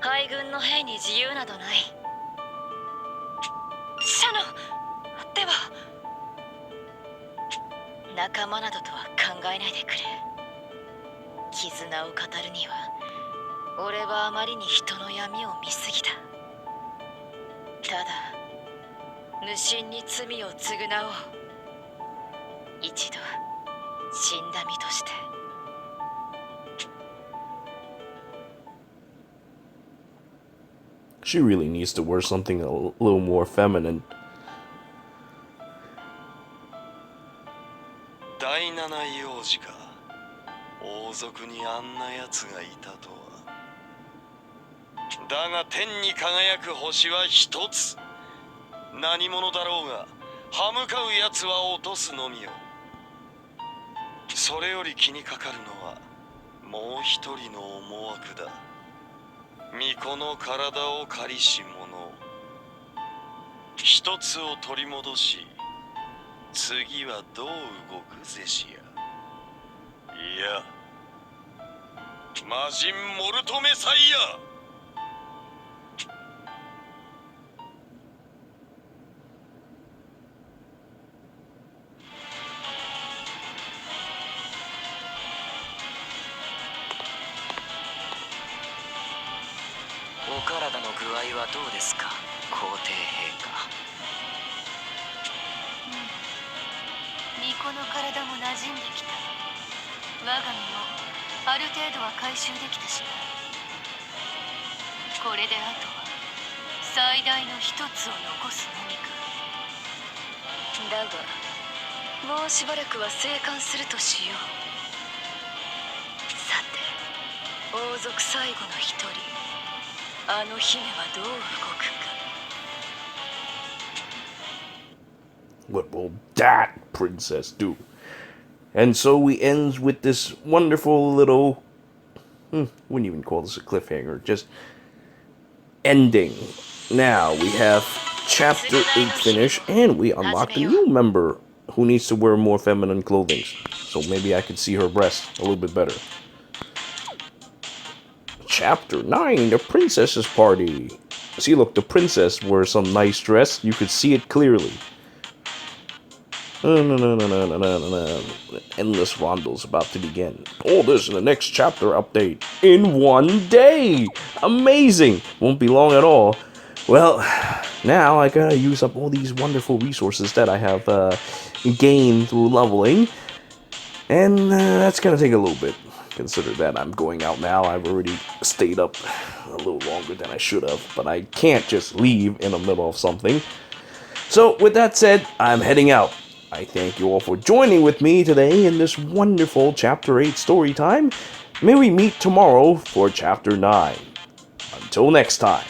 敗軍の兵に自由などない。シャノでは仲間などとは考えないでくれ。絆を語るには俺はあまりに人の闇を見すぎた。ただ無心に罪を償おう、一度死んだ身として。She really needs to wear something a little more feminine. 第七幼児か。王族にあんな奴がいたとは。だが天に輝く星は一つ。何者だろうが歯向かう奴は落とすのみよ。それより気にかかるのはもう一人の思惑だ。巫女の体を借りし者、一つを取り戻し、次はどう動くぜしや。いや、魔人モルトメサイヤ。お体の具合はどうですか、皇帝陛下。巫女の体も馴染んできた。我が身もある程度は回収できたしな。これであとは最大の一つを残すのみか。だがもうしばらくは生還するとしよう。さて王族最後の一人、あの姫はどう動くか。 What will that princess do? And so we end with this wonderful little, wouldn't even call this a cliffhanger, just ending. Now we have chapter 8 finished, and we unlocked a new member who needs to wear more feminine clothing. So maybe I could see her breasts a little bit better. Chapter 9, the princess's party. See, look, the princess wore some nice dress. You could see it clearly. Endless rondos about to begin. All this in the next chapter update in one day. Amazing. Won't be long at all. Well, now I gotta use up all these wonderful resources that I have gained through leveling. And that's gonna take a little bit. Consider that I'm going out now. I've already stayed up a little longer than I should have. But I can't just leave in the middle of something. So, with that said, I'm heading out. I thank you all for joining with me today in this wonderful Chapter 8 story time. May we meet tomorrow for Chapter 9. Until next time.